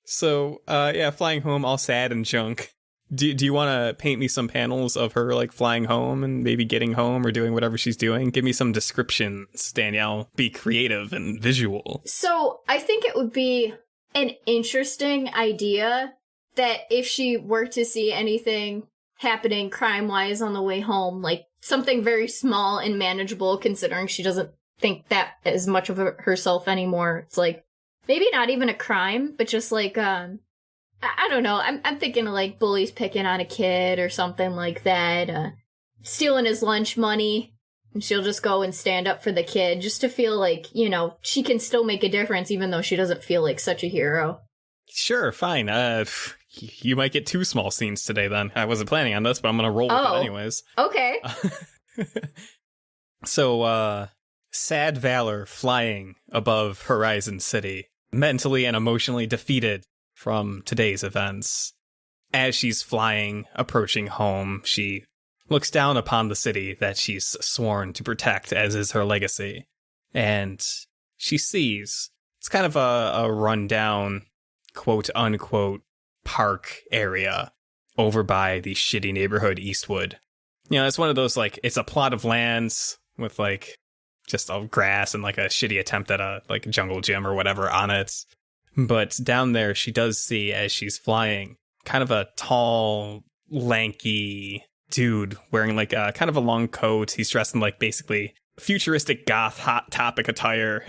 So, yeah, flying home all sad and junk. Do you want to paint me some panels of her, like, flying home and maybe getting home or doing whatever she's doing? Give me some descriptions, Danielle. Be creative and visual. So, I think it would be an interesting idea that if she were to see anything happening crime-wise on the way home, like, something very small and manageable, considering she doesn't think that as much of herself anymore. It's like, maybe not even a crime, but just like, I don't know. I'm thinking of like bullies picking on a kid or something like that. Stealing his lunch money, and she'll just go and stand up for the kid just to feel like, she can still make a difference even though she doesn't feel like such a hero. Sure, fine. You might get 2 small scenes today then. I wasn't planning on this, but I'm going to roll with it anyways. Okay. So, sad Valor flying above Horizon City, mentally and emotionally defeated from today's events. As she's flying, approaching home, she looks down upon the city that she's sworn to protect, as is her legacy. And she sees it's kind of a rundown, quote-unquote, park area over by the shitty neighborhood Eastwood. You know, it's one of those, like, it's a plot of lands with, like, just all grass and, like, a shitty attempt at a, like, jungle gym or whatever on it. But down there, she does see, as she's flying, kind of a tall, lanky dude wearing, like, a kind of a long coat. He's dressed in, like, basically futuristic goth hot topic attire.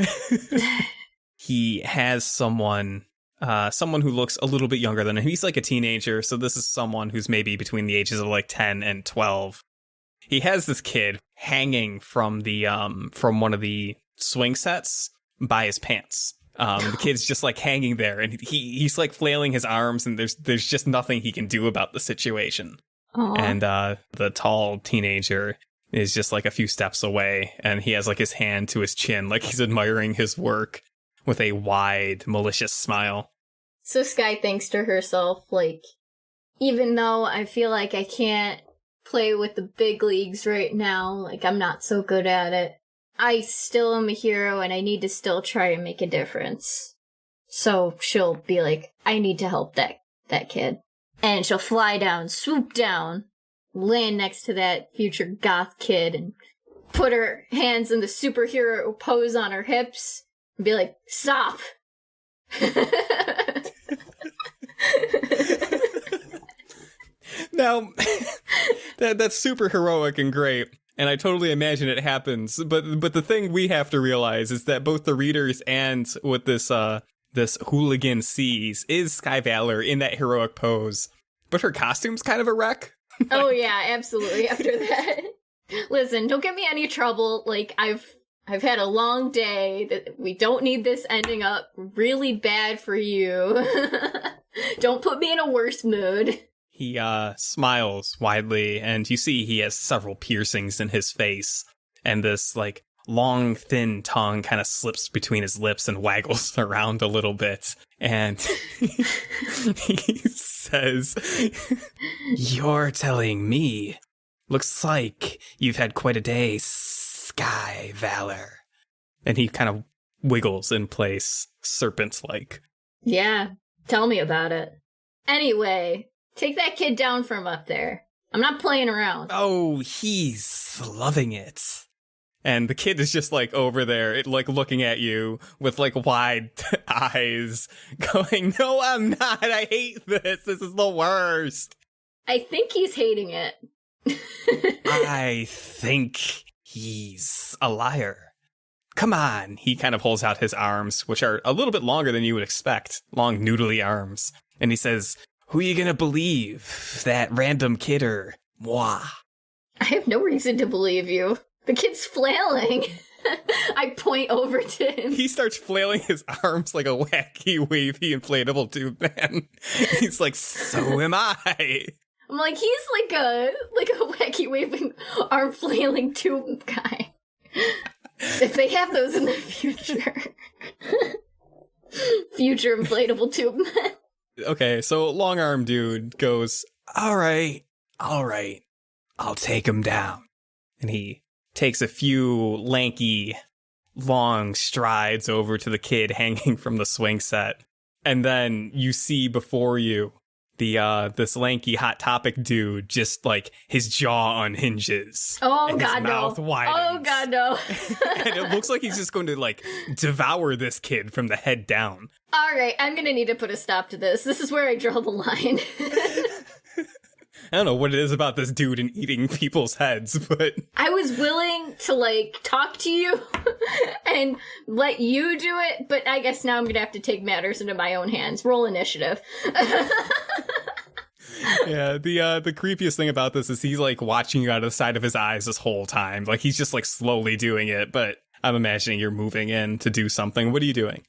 He has someone who looks a little bit younger than him. He's like a teenager, so this is someone who's maybe between the ages of like 10 and 12. He has this kid hanging from the from one of the swing sets by his pants. The kid's just like hanging there, and he's like flailing his arms, and there's just nothing he can do about the situation. Aww. And the tall teenager is just like a few steps away, and he has like his hand to his chin, like he's admiring his work with a wide, malicious smile. So Sky thinks to herself, like, even though I feel like I can't play with the big leagues right now, like, I'm not so good at it, I still am a hero and I need to still try and make a difference. So she'll be like, I need to help that kid. And she'll fly down, swoop down, land next to that future goth kid and put her hands in the superhero pose on her hips and be like, stop! Now, that's super heroic and great, and I totally imagine it happens, but the thing we have to realize is that both the readers and what this hooligan sees is Sky Valor in that heroic pose, but her costume's kind of a wreck. Oh yeah, absolutely, after that. Listen, don't get me any trouble, like, I've had a long day, that we don't need this ending up really bad for you. Don't put me in a worse mood. He smiles widely, and you see he has several piercings in his face, and this, like, long, thin tongue kind of slips between his lips and waggles around a little bit, and he says, "You're telling me. Looks like you've had quite a day, Sky Valor." And he kind of wiggles in place, serpent-like. Yeah, tell me about it. Anyway, take that kid down from up there. I'm not playing around. Oh, he's loving it. And the kid is just, like, over there, like, looking at you with, like, wide eyes, going, "No, I'm not. I hate this. This is the worst." I think he's hating it. I think he's a liar. Come on. He kind of holds out his arms, which are a little bit longer than you would expect. Long, noodly arms. And he says, "Who are you gonna believe? That random kid or moi?" I have no reason to believe you. The kid's flailing. I point over to him. He starts flailing his arms like a wacky, wavy, inflatable tube man. He's like, "So am I." I'm like, he's like a wacky waving arm flailing tube guy. If they have those in the future. Future inflatable tube man. Okay, so long arm dude goes, all right, I'll take him down. And he takes a few lanky, long strides over to the kid hanging from the swing set. And then you see before you this lanky Hot Topic dude, just like his jaw unhinges. Oh and god, his mouth no. widens. Oh god, no. And it looks like he's just going to like devour this kid from the head down. Alright, I'm gonna need to put a stop to this. This is where I draw the line. I don't know what it is about this dude and eating people's heads, but I was willing to, like, talk to you and let you do it, but I guess now I'm gonna have to take matters into my own hands. Roll initiative. yeah, the creepiest thing about this is he's, like, watching you out of the side of his eyes this whole time. Like, he's just, like, slowly doing it, but I'm imagining you're moving in to do something. What are you doing?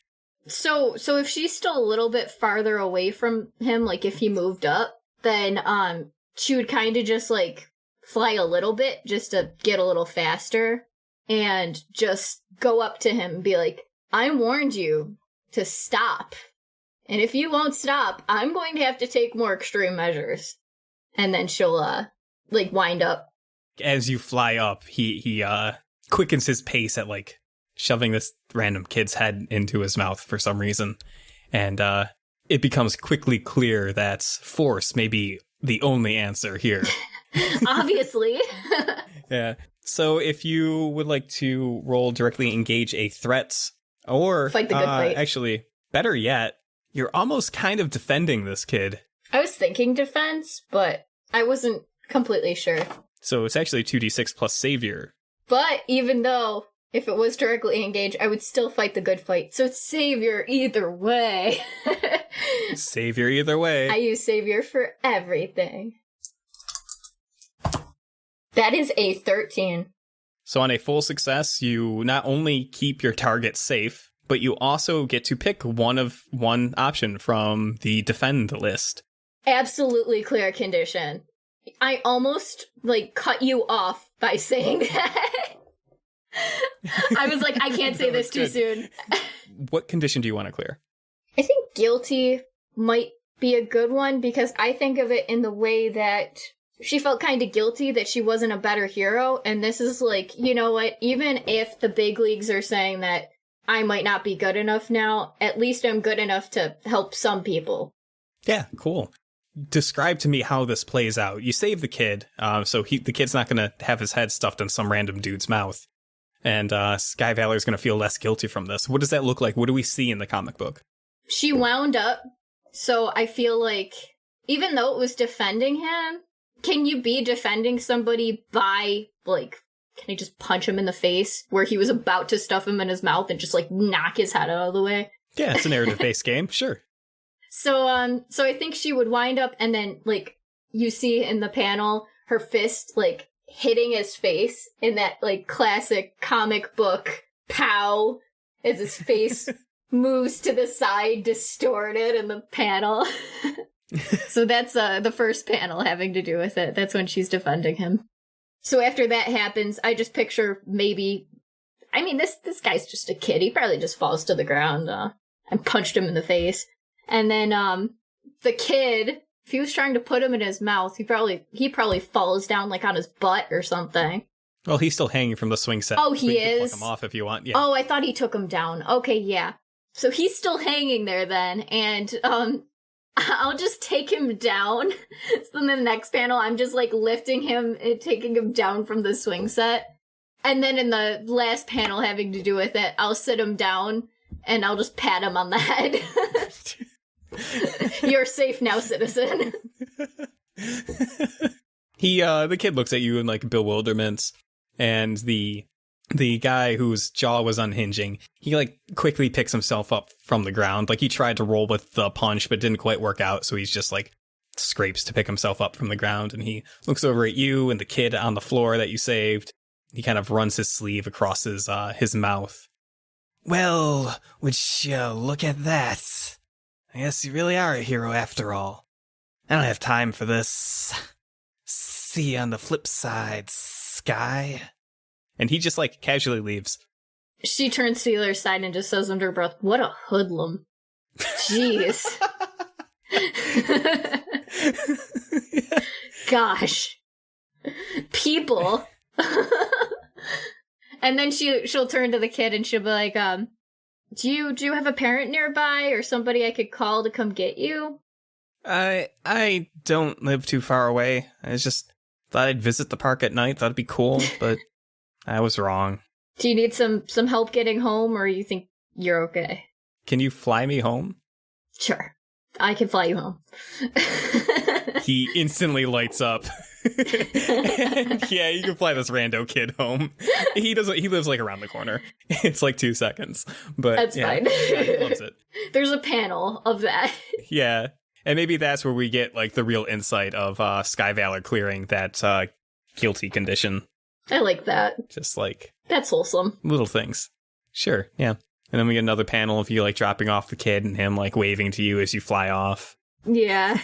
So if she's still a little bit farther away from him, like, if he moved up, then, she would kind of just, like, fly a little bit just to get a little faster. and just go up to him and be like, I warned you to stop. And if you won't stop, I'm going to have to take more extreme measures. And then she'll, wind up. As you fly up, he quickens his pace at, shoving this random kid's head into his mouth for some reason. And it becomes quickly clear that force may be the only answer here. Obviously. Yeah. So if you would like to roll directly engage a threat, or fight the good fight. Actually, better yet, you're almost kind of defending this kid. I was thinking defense, but I wasn't completely sure. So it's actually 2d6 plus savior. But even though if it was directly engaged, I would still fight the good fight. So it's savior either way. Savior either way. I use savior for everything. That is a 13. So on a full success, you not only keep your target safe, but you also get to pick one option from the defend list. Absolutely clear condition. I almost, cut you off by saying that. I was like, I can't say this too soon. What condition do you want to clear? I think guilty might be a good one, because I think of it in the way that she felt kind of guilty that she wasn't a better hero, and this is you know what, even if the big leagues are saying that I might not be good enough now, at least I'm good enough to help some people. Yeah, cool. Describe to me how this plays out. You save the kid, so the kid's not going to have his head stuffed in some random dude's mouth, and Sky Valor is going to feel less guilty from this. What does that look like? What do we see in the comic book? She wound up, so I feel like, even though it was defending him, can you be defending somebody by, can I just punch him in the face where he was about to stuff him in his mouth and just, knock his head out of the way? Yeah, it's a narrative-based game, sure. So I think she would wind up, and then, you see in the panel, her fist, hitting his face in that, classic comic book pow, as his face moves to the side, distorted in the panel. So that's the first panel having to do with it. That's when she's defending him. So after that happens, I just picture maybe... I mean, this guy's just a kid. He probably just falls to the ground and punched him in the face. And then the kid, if he was trying to put him in his mouth, he probably falls down on his butt or something. Well, he's still hanging from the swing set. Oh, he is? Pluck him off if you want. Yeah. Oh, I thought he took him down. Okay, yeah. So he's still hanging there then, and I'll just take him down. So in the next panel, I'm just lifting him and taking him down from the swing set. And then in the last panel having to do with it, I'll sit him down and I'll just pat him on the head. You're safe now, citizen. The kid looks at you in bewilderment, and the guy whose jaw was unhinging, he quickly picks himself up from the ground. He tried to roll with the punch, but didn't quite work out, so he's just scrapes to pick himself up from the ground, and he looks over at you and the kid on the floor that you saved. He kind of runs his sleeve across his mouth. Well, would you look at that? I guess you really are a hero after all. I don't have time for this. See you on the flip side, Sky. And he just casually leaves. She turns to the other side and just says under her breath, "What a hoodlum." Jeez. Gosh. People. And then she'll turn to the kid and she'll be like, do you have a parent nearby or somebody I could call to come get you? I don't live too far away. I just thought I'd visit the park at night. Thought it'd be cool, but I was wrong. Do you need some help getting home, or you think you're okay? Can you fly me home? Sure. I can fly you home. He instantly lights up. And, yeah, you can fly this rando kid home. He lives around the corner. It's 2 seconds. But that's fine. Yeah, he loves it. There's a panel of that. Yeah. And maybe that's where we get the real insight of Sky Valor clearing that guilty condition. I like that. Just that's wholesome. Little things. Sure, yeah. And then we get another panel of you dropping off the kid and him waving to you as you fly off. Yeah.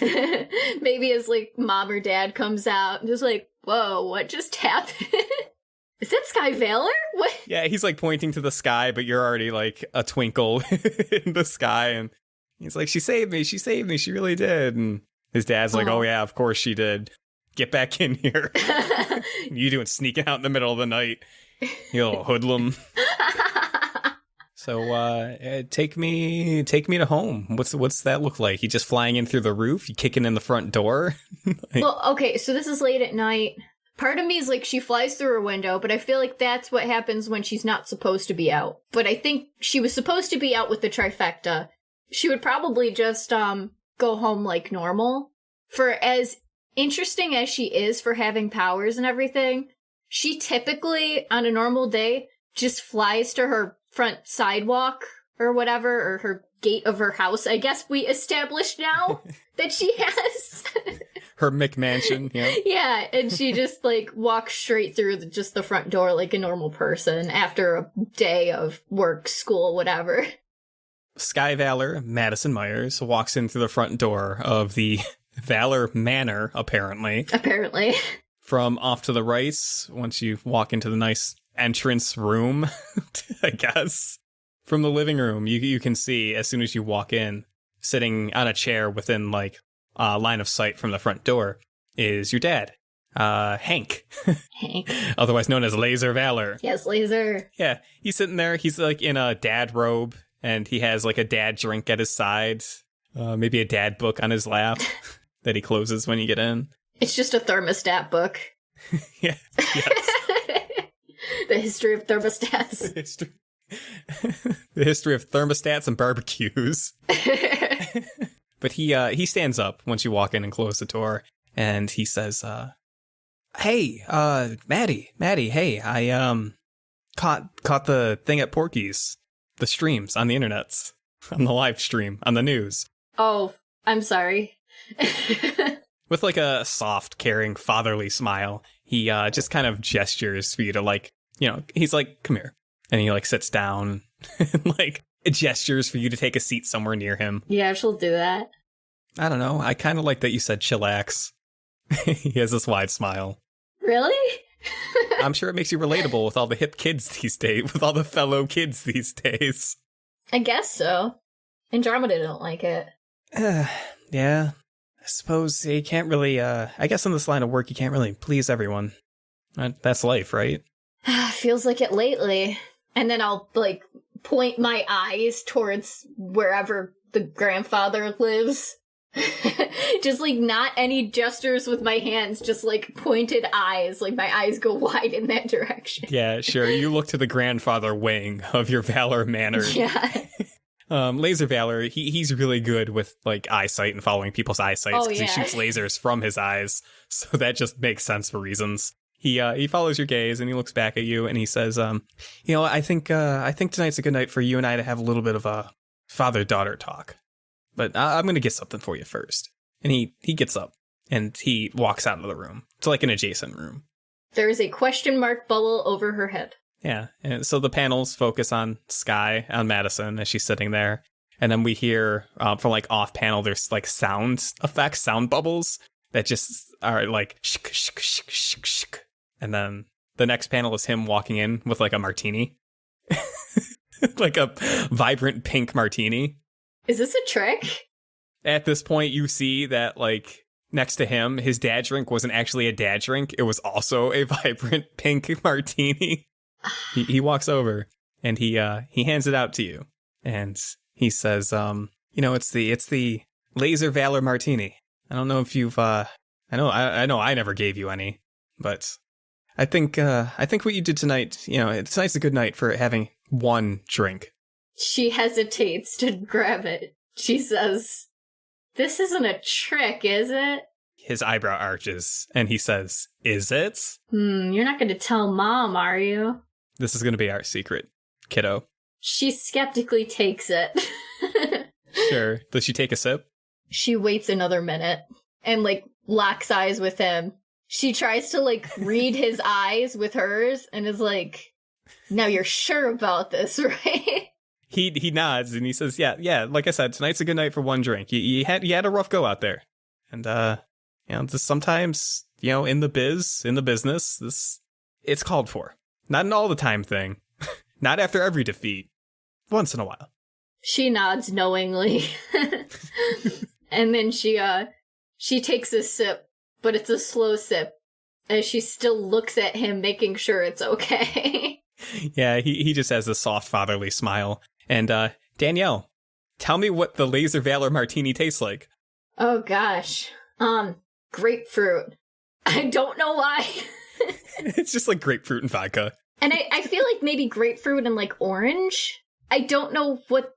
Maybe his mom or dad comes out and just whoa, what just happened? Is that Sky Valor? What? Yeah, he's like pointing to the sky, but you're already like a twinkle in the sky. And he's like, she saved me. She really did. And his dad's like, oh yeah, of course she did. Get back in here. You doing sneaking out in the middle of the night, you little hoodlum. So take me to home. What's that look like? You just flying in through the roof? You kicking in the front door? Well, okay, so this is late at night. Part of me is like, she flies through her window, but I feel like that's what happens when she's not supposed to be out. But I think she was supposed to be out with the trifecta. She would probably just go home like normal. For as interesting as she is for having powers and everything, she typically, on a normal day, just flies to her front sidewalk or whatever, or her gate of her house. I guess we established now that she has her McMansion. Yeah. Yeah, and she just like walks straight through just the front door like a normal person after a day of work, school, whatever. Sky Valor, Madison Myers, walks in through the front door of the Valor Manor, apparently. Apparently. From off to the right, once you walk into the nice entrance room, I guess. From the living room, you can see, as soon as you walk in, sitting on a chair within, like, line of sight from the front door, is your dad, Hank. Hank. Otherwise known as Laser Valor. Yes, Laser. Yeah, he's sitting there, he's, like, in a dad robe, and he has, like, a dad drink at his side, maybe a dad book on his lap that he closes when you get in. It's just a thermostat book. Yeah, yes. The history of thermostats. The history of thermostats and barbecues. But he stands up once you walk in and close the door, and he says, "Hey, Maddie, hey, I caught the thing at Porky's, the streams on the internets, on the live stream, on the news." Oh, I'm sorry. With like a soft, caring, fatherly smile, he just kind of gestures for you to, like, he's like, "Come here." And he, like, sits down and, like, gestures for you to take a seat somewhere near him. Yeah, she'll do that. I don't know. I kind of like that you said chillax. He has this wide smile. Really? I'm sure it makes you relatable with all the hip kids these days, with all the fellow kids these days. I guess so. Andromeda don't like it. Yeah. I suppose you can't really, I guess in this line of work, you can't really please everyone. That's life, right? Feels like it lately. And then I'll, like, point my eyes towards wherever the grandfather lives. Just, like, not any gestures with my hands, just, like, pointed eyes. Like, my eyes go wide in that direction. Yeah, sure. You look to the grandfather wing of your Valor Manor. Yeah. Laser Valor, he's really good with, like, eyesight and following people's eyesight, because he shoots lasers from his eyes. So that just makes sense for reasons. He follows your gaze and he looks back at you and he says, I think tonight's a good night for you and I to have a little bit of a father-daughter talk. But I'm going to get something for you first. And he gets up and he walks out of the room to, like, an adjacent room. There is a question mark bubble over her head. Yeah. And so the panels focus on Sky, on Madison as she's sitting there. And then we hear from, like, off panel, there's, like, sound effects, sound bubbles that just are like shk, shk, shk, shk, shk. And then the next panel is him walking in with, like, a martini. Like a vibrant pink martini. Is this a trick? At this point, you see that, like, next to him, his dad drink wasn't actually a dad drink. It was also a vibrant pink martini. He walks over and he hands it out to you. And he says, it's the Laser Valor martini. I don't know if you've, I know I never gave you any, but I think what you did tonight, tonight's a good night for having one drink. She hesitates to grab it. She says, "This isn't a trick, is it?" His eyebrow arches and he says, "Is it?" You're not going to tell Mom, are you? This is going to be our secret, kiddo. She skeptically takes it. Sure. Does she take a sip? She waits another minute and, like, locks eyes with him. She tries to, like, read his eyes with hers and is like, "Now you're sure about this, right?" He nods and he says, yeah, like I said, tonight's a good night for one drink. You had a rough go out there. And, just sometimes, in the business, it's called for. Not an all the time thing. Not after every defeat. Once in a while. She nods knowingly. And then she takes a sip, but it's a slow sip, as she still looks at him, making sure it's okay. Yeah, he just has a soft fatherly smile. And Danielle, tell me what the Laser Valor Martini tastes like. Oh gosh. Grapefruit. I don't know why. It's just like grapefruit and vodka. And I feel like maybe grapefruit and like orange. I don't know what.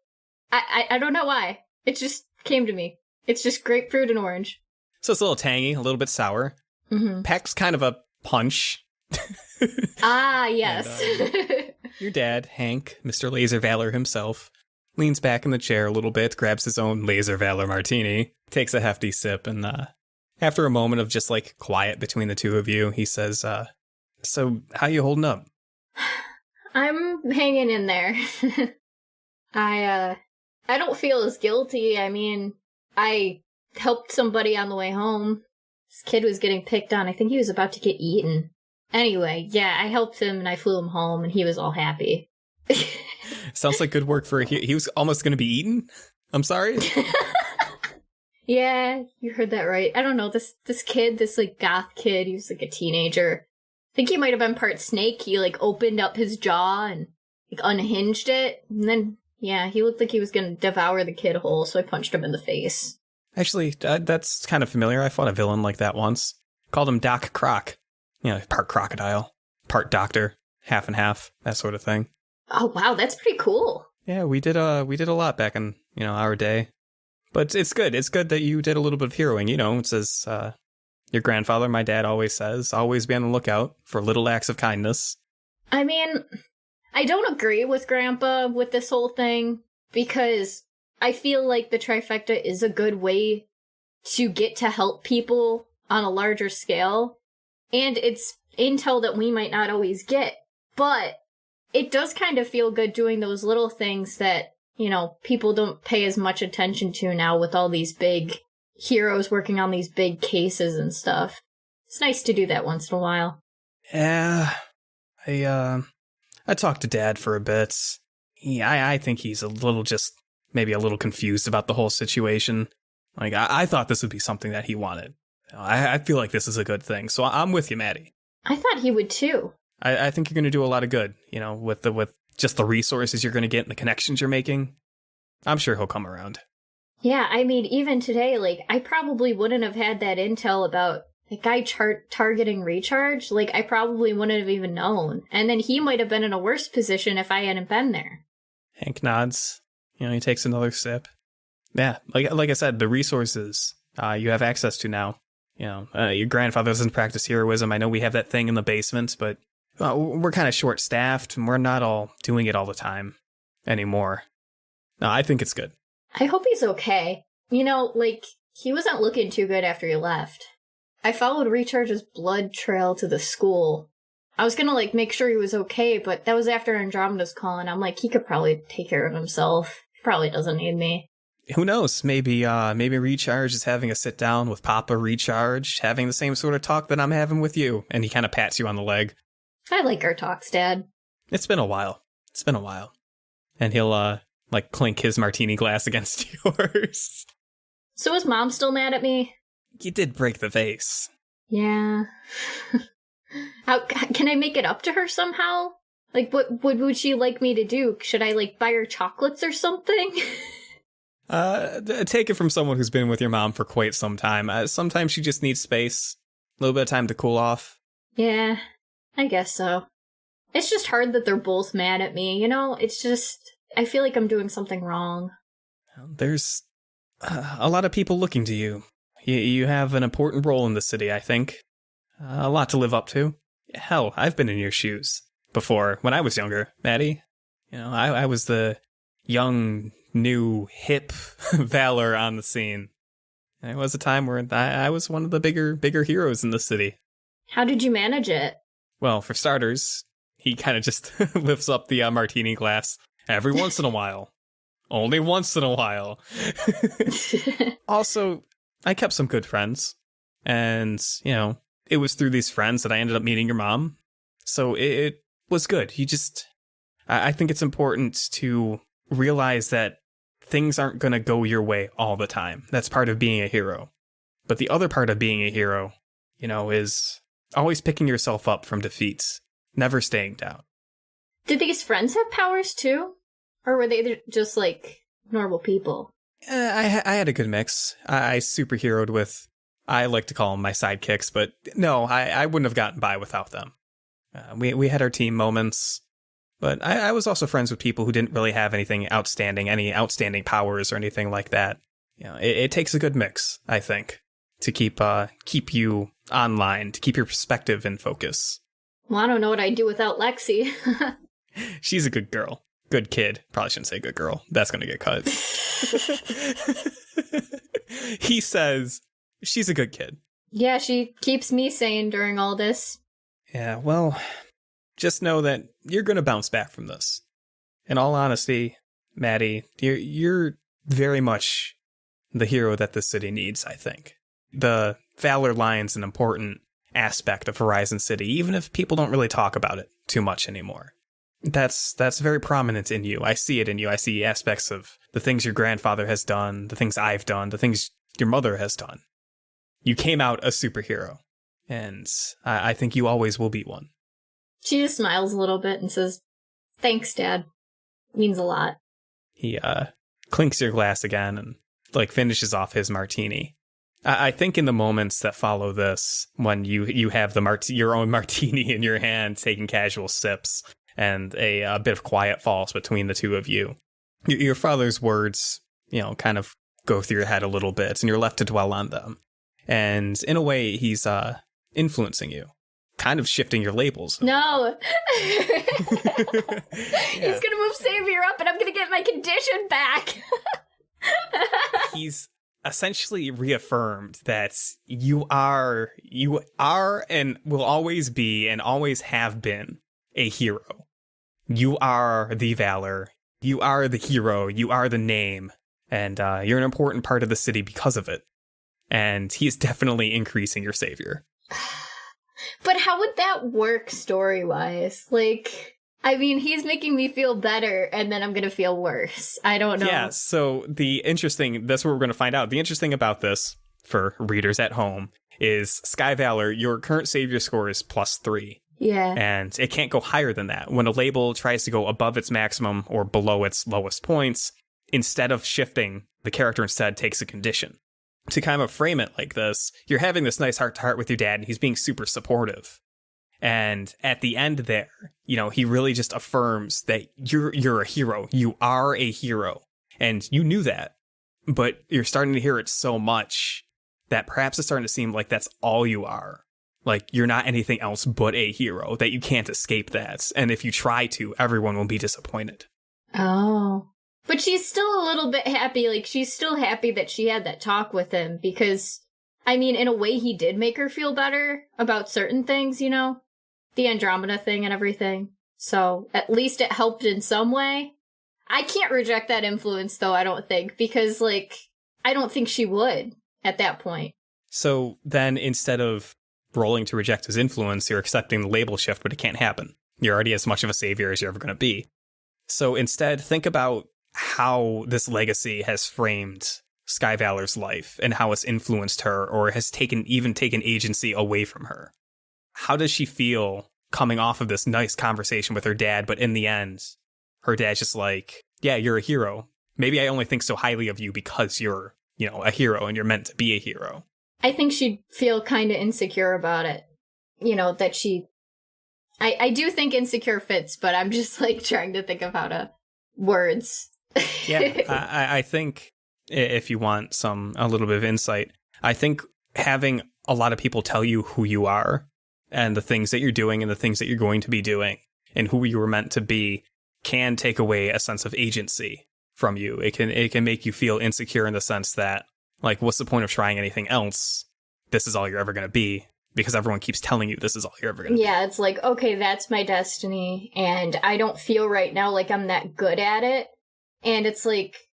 I don't know why. It just came to me. It's just grapefruit and orange. So it's a little tangy, a little bit sour. Mm-hmm. Packs kind of a punch. Ah, yes. And, your dad, Hank, Mr. Laser Valor himself, leans back in the chair a little bit, grabs his own Laser Valor Martini, takes a hefty sip, and after a moment of just like quiet between the two of you, he says, so how you holding up? I'm hanging in there. I don't feel as guilty. I mean, I helped somebody on the way home. This kid was getting picked on. I think he was about to get eaten. Anyway, yeah, I helped him and I flew him home and he was all happy. Sounds like good work for he was almost going to be eaten? I'm sorry? Yeah, you heard that right. I don't know, this kid, this like goth kid, he was like a teenager. I think he might have been part snake. He like opened up his jaw and like unhinged it. And then, yeah, he looked like he was going to devour the kid whole, so I punched him in the face. Actually, that's kind of familiar. I fought a villain like that once. Called him Doc Croc. You know, part crocodile, part doctor, half and half, that sort of thing. Oh, wow, that's pretty cool. Yeah, we did a lot back in, our day. But it's good. It's good that you did a little bit of heroing. It says, your grandfather, my dad, always says, always be on the lookout for little acts of kindness. I mean, I don't agree with Grandpa with this whole thing, because I feel like the trifecta is a good way to get to help people on a larger scale. And it's intel that we might not always get. But it does kind of feel good doing those little things that, people don't pay as much attention to now with all these big heroes working on these big cases and stuff. It's nice to do that once in a while. Yeah, I talked to Dad for a bit. I think he's maybe a little confused about the whole situation. Like, I thought this would be something that he wanted. I feel like this is a good thing, so I'm with you, Maddie. I thought he would too. I think you're going to do a lot of good, with just the resources you're going to get and the connections you're making. I'm sure he'll come around. Yeah, I mean, even today, like, I probably wouldn't have had that intel about a guy targeting Recharge. Like, I probably wouldn't have even known. And then he might have been in a worse position if I hadn't been there. Hank nods. He takes another sip. Yeah, like I said, the resources you have access to now. Your grandfather doesn't practice heroism. I know we have that thing in the basement, but we're kind of short-staffed, and we're not all doing it all the time anymore. No, I think it's good. I hope he's okay. He wasn't looking too good after he left. I followed Recharge's blood trail to the school. I was gonna, make sure he was okay, but that was after Andromeda's call, and I'm like, he could probably take care of himself. He probably doesn't need me. Who knows? Maybe Recharge is having a sit down with Papa Recharge, having the same sort of talk that I'm having with you, and he kind of pats you on the leg. I like our talks, Dad. It's been a while. And he'll, clink his martini glass against yours. So is Mom still mad at me? You did break the vase. Yeah. Can I make it up to her somehow? What would she like me to do? Should I, buy her chocolates or something? Take it from someone who's been with your mom for quite some time. Sometimes she just needs space. A little bit of time to cool off. Yeah, I guess so. It's just hard that they're both mad at me, It's just, I feel like I'm doing something wrong. There's a lot of people looking to you. You have an important role in the city, I think. A lot to live up to. Hell, I've been in your shoes before, when I was younger, Maddie. I was the young, new, hip Valor on the scene. And it was a time where I was one of the bigger heroes in the city. How did you manage it? Well, for starters, he kind of just lifts up the martini glass every once in a while. Only once in a while. Also, I kept some good friends. And, it was through these friends that I ended up meeting your mom. So it was good. I think it's important to realize that things aren't going to go your way all the time. That's part of being a hero. But the other part of being a hero, is always picking yourself up from defeats, never staying down. Did these friends have powers too? Or were they just like normal people? I had a good mix. I superheroed with, I like to call them my sidekicks, but no, I wouldn't have gotten by without them. We had our team moments, but I was also friends with people who didn't really have anything outstanding, any outstanding powers or anything like that. It takes a good mix, I think, to keep you online, to keep your perspective in focus. Well, I don't know what I'd do without Lexi. She's a good girl. Good kid. Probably shouldn't say good girl. That's going to get cut. He says she's a good kid. Yeah, she keeps me sane during all this. Yeah, well, just know that you're going to bounce back from this. In all honesty, Maddie, you're very much the hero that this city needs, I think. The Valor line's an important aspect of Horizon City, even if people don't really talk about it too much anymore. That's very prominent in you. I see it in you. I see aspects of the things your grandfather has done, the things I've done, the things your mother has done. You came out a superhero, and I think you always will be one. She just smiles a little bit and says, "Thanks, Dad. Means a lot." He clinks your glass again and finishes off his martini. I think in the moments that follow this, when you have your own martini in your hand, taking casual sips, and a bit of quiet falls between the two of you, your father's words, kind of go through your head a little bit, and you're left to dwell on them. And in a way, he's influencing you, kind of shifting your labels. No. He's gonna move Savior up, and I'm gonna get my condition back. He's essentially reaffirmed that you are and will always be and always have been a hero. You are the Valor. You are the hero. You are the name. And you're an important part of the city because of it. And he's definitely increasing your savior. But how would that work story-wise? He's making me feel better, and then I'm going to feel worse. I don't know. Yeah, so that's what we're going to find out. The interesting about this, for readers at home, is Sky Valor, your current savior score is +3. Yeah. And it can't go higher than that. When a label tries to go above its maximum or below its lowest points, instead of shifting, the character instead takes a condition. To kind of frame it like this, you're having this nice heart-to-heart with your dad, and he's being super supportive. And at the end there, he really just affirms that you're a hero. You are a hero. And you knew that. But you're starting to hear it so much that perhaps it's starting to seem like that's all you are. Like, you're not anything else but a hero, that you can't escape that. And if you try to, everyone will be disappointed. Oh. But she's still a little bit happy. She's still happy that she had that talk with him because, in a way, he did make her feel better about certain things, the Andromeda thing and everything. So at least it helped in some way. I can't reject that influence, though, I don't think, because, I don't think she would at that point. So then instead of rolling to reject his influence, you're accepting the label shift, but it can't happen. You're already as much of a savior as you're ever going to be. So instead, think about how this legacy has framed Sky Valor's life and how it's influenced her or has taken agency away from her. How does she feel coming off of this nice conversation with her dad, but in the end, her dad's just like, yeah, you're a hero. Maybe I only think so highly of you because you're, a hero and you're meant to be a hero. I think she'd feel kind of insecure about it. That she... I do think insecure fits, but I'm just, trying to think of how to... words. Yeah, I think if you want a little bit of insight, I think having a lot of people tell you who you are and the things that you're doing and the things that you're going to be doing and who you were meant to be can take away a sense of agency from you. It can make you feel insecure in the sense that, what's the point of trying anything else? This is all you're ever going to be because everyone keeps telling you this is all you're ever going to be. Yeah, it's okay, that's my destiny, and I don't feel right now like I'm that good at it. And it's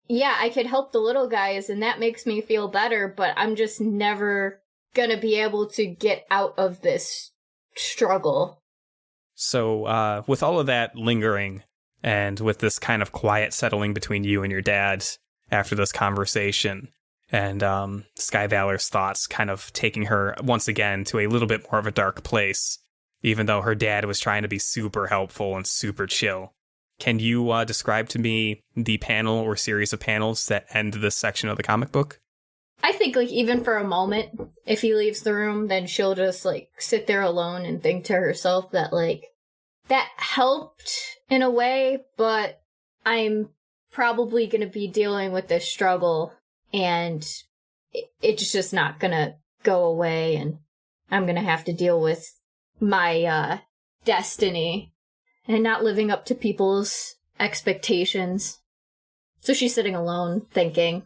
yeah, I could help the little guys, and that makes me feel better, but I'm just never gonna be able to get out of this struggle. So with all of that lingering, and with this kind of quiet settling between you and your dad after this conversation, and Sky Valor's thoughts kind of taking her once again to a little bit more of a dark place, even though her dad was trying to be super helpful and super chill. Can you describe to me the panel or series of panels that end this section of the comic book? I think, like, even for a moment, if he leaves the room, then she'll just, like, sit there alone and think to herself that, like, that helped in a way, but I'm probably going to be dealing with this struggle, and it's just not going to go away, and I'm going to have to deal with my destiny and not living up to people's expectations. So she's sitting alone, thinking,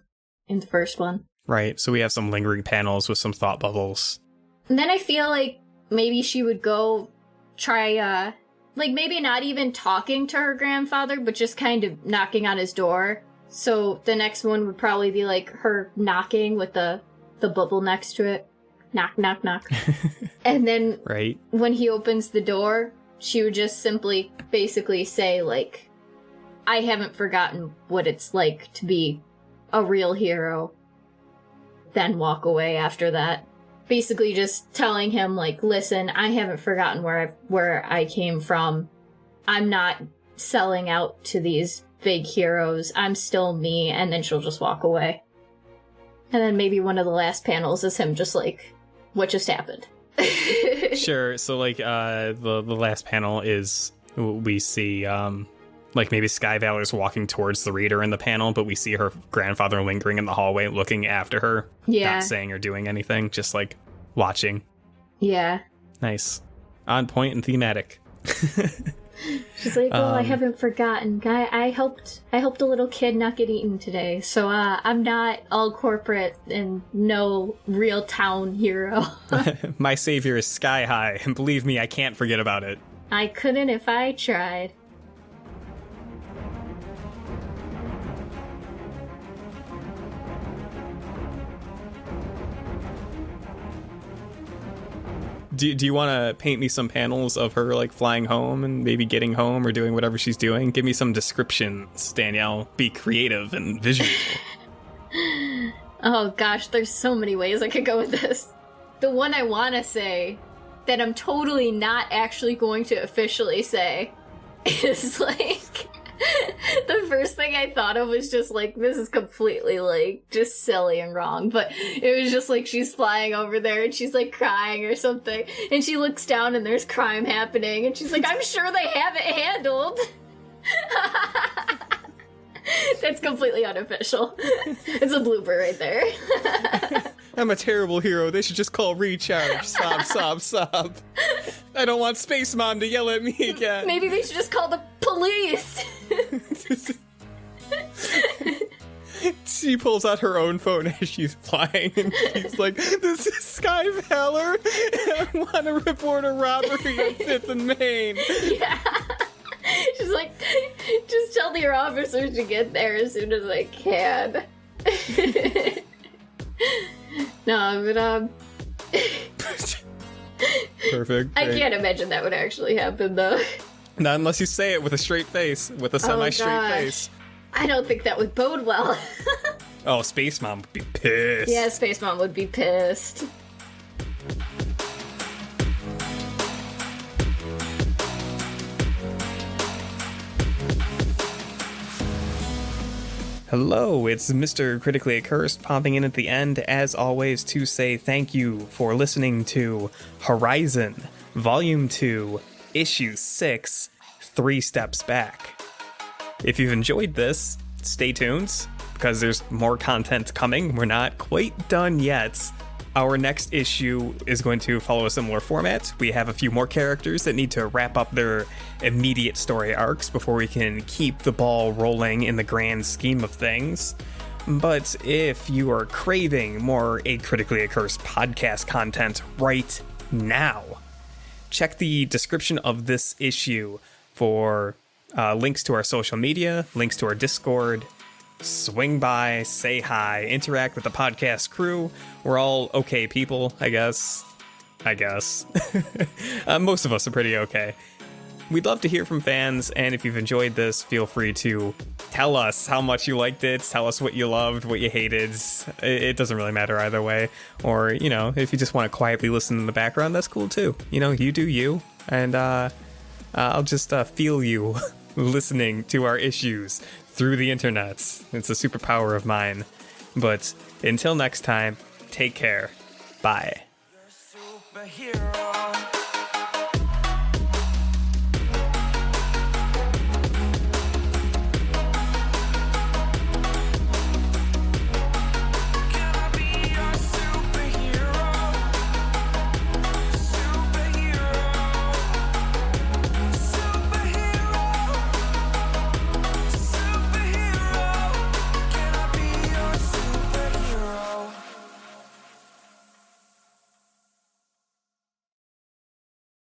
in the first one. Right, so we have some lingering panels with some thought bubbles. And then I feel like maybe she would go try, like, maybe not even talking to her grandfather, but just kind of knocking on his door. So the next one would probably be, like, her knocking with the bubble next to it. Knock, knock, knock. And then right. When he opens the door, she would just simply basically say, like, I haven't forgotten what it's like to be a real hero. Then walk away after that. Basically just telling him, like, listen, I haven't forgotten where I came from. I'm not selling out to these big heroes. I'm still me. And then she'll just walk away. And then maybe one of the last panels is him just like, what just happened? Sure. So, like, the last panel is we see, like, maybe Sky Valor's walking towards the reader in the panel, but we see her grandfather lingering in the hallway looking after her. Yeah. Not saying or doing anything, just, like, watching. Yeah. Nice. On point and thematic. She's like, well, I haven't forgotten. I helped a little kid not get eaten today, so I'm not all corporate and no real town hero. My savior is sky high, and believe me, I can't forget about it. I couldn't if I tried. Do you want to paint me some panels of her, like, flying home and maybe getting home or doing whatever she's doing? Give me some descriptions, Danielle. Be creative and visual. Oh gosh, there's so many ways I could go with this. The one I want to say that I'm totally not actually going to officially say is, like, the first thing I thought of was just like, this is completely, like, just silly and wrong, but it was just like she's flying over there and she's, like, crying or something, and she looks down and there's crime happening and she's like, I'm sure they have it handled. That's completely unofficial. It's a blooper right there. I'm a terrible hero. They should just call recharge. Sob, sob, sob. I don't want Space Mom to yell at me again. Maybe they should just call the police. She pulls out her own phone as she's flying, and she's like, this is Sky Valor, and I want to report a robbery at 5th and Main. Yeah. She's like, just tell your officers to get there as soon as I can. No, but, Perfect. I can't imagine that would actually happen, though. Not unless you say it with a straight face, with a semi-straight gosh. face. I don't think that would bode well. Oh, Space Mom would be pissed. Yeah, Space Mom would be pissed. Hello, it's Mr. Critically Accursed popping in at the end, as always, to say thank you for listening to Horizon, Volume 2, Issue 6, 3 Steps Back. If you've enjoyed this, stay tuned, because there's more content coming. We're not quite done yet. Our next issue is going to follow a similar format. We have a few more characters that need to wrap up their immediate story arcs before we can keep the ball rolling in the grand scheme of things. But if you are craving more A Critically Accursed podcast content right now, check the description of this issue for links to our social media, links to our Discord. Swing by, say hi, interact with the podcast crew. We're all okay people, I guess. Most of us are pretty okay. we'd love to hear from fans, and if you've enjoyed this, feel free to tell us how much you liked it, tell us what you loved, what you hated. It doesn't really matter either way. Or, you know, if you just want to quietly listen in the background, that's cool too. You know, you do you, and I'll just feel you listening to our issues through the internet. It's a superpower of mine. But until next time, take care. Bye. Superhero.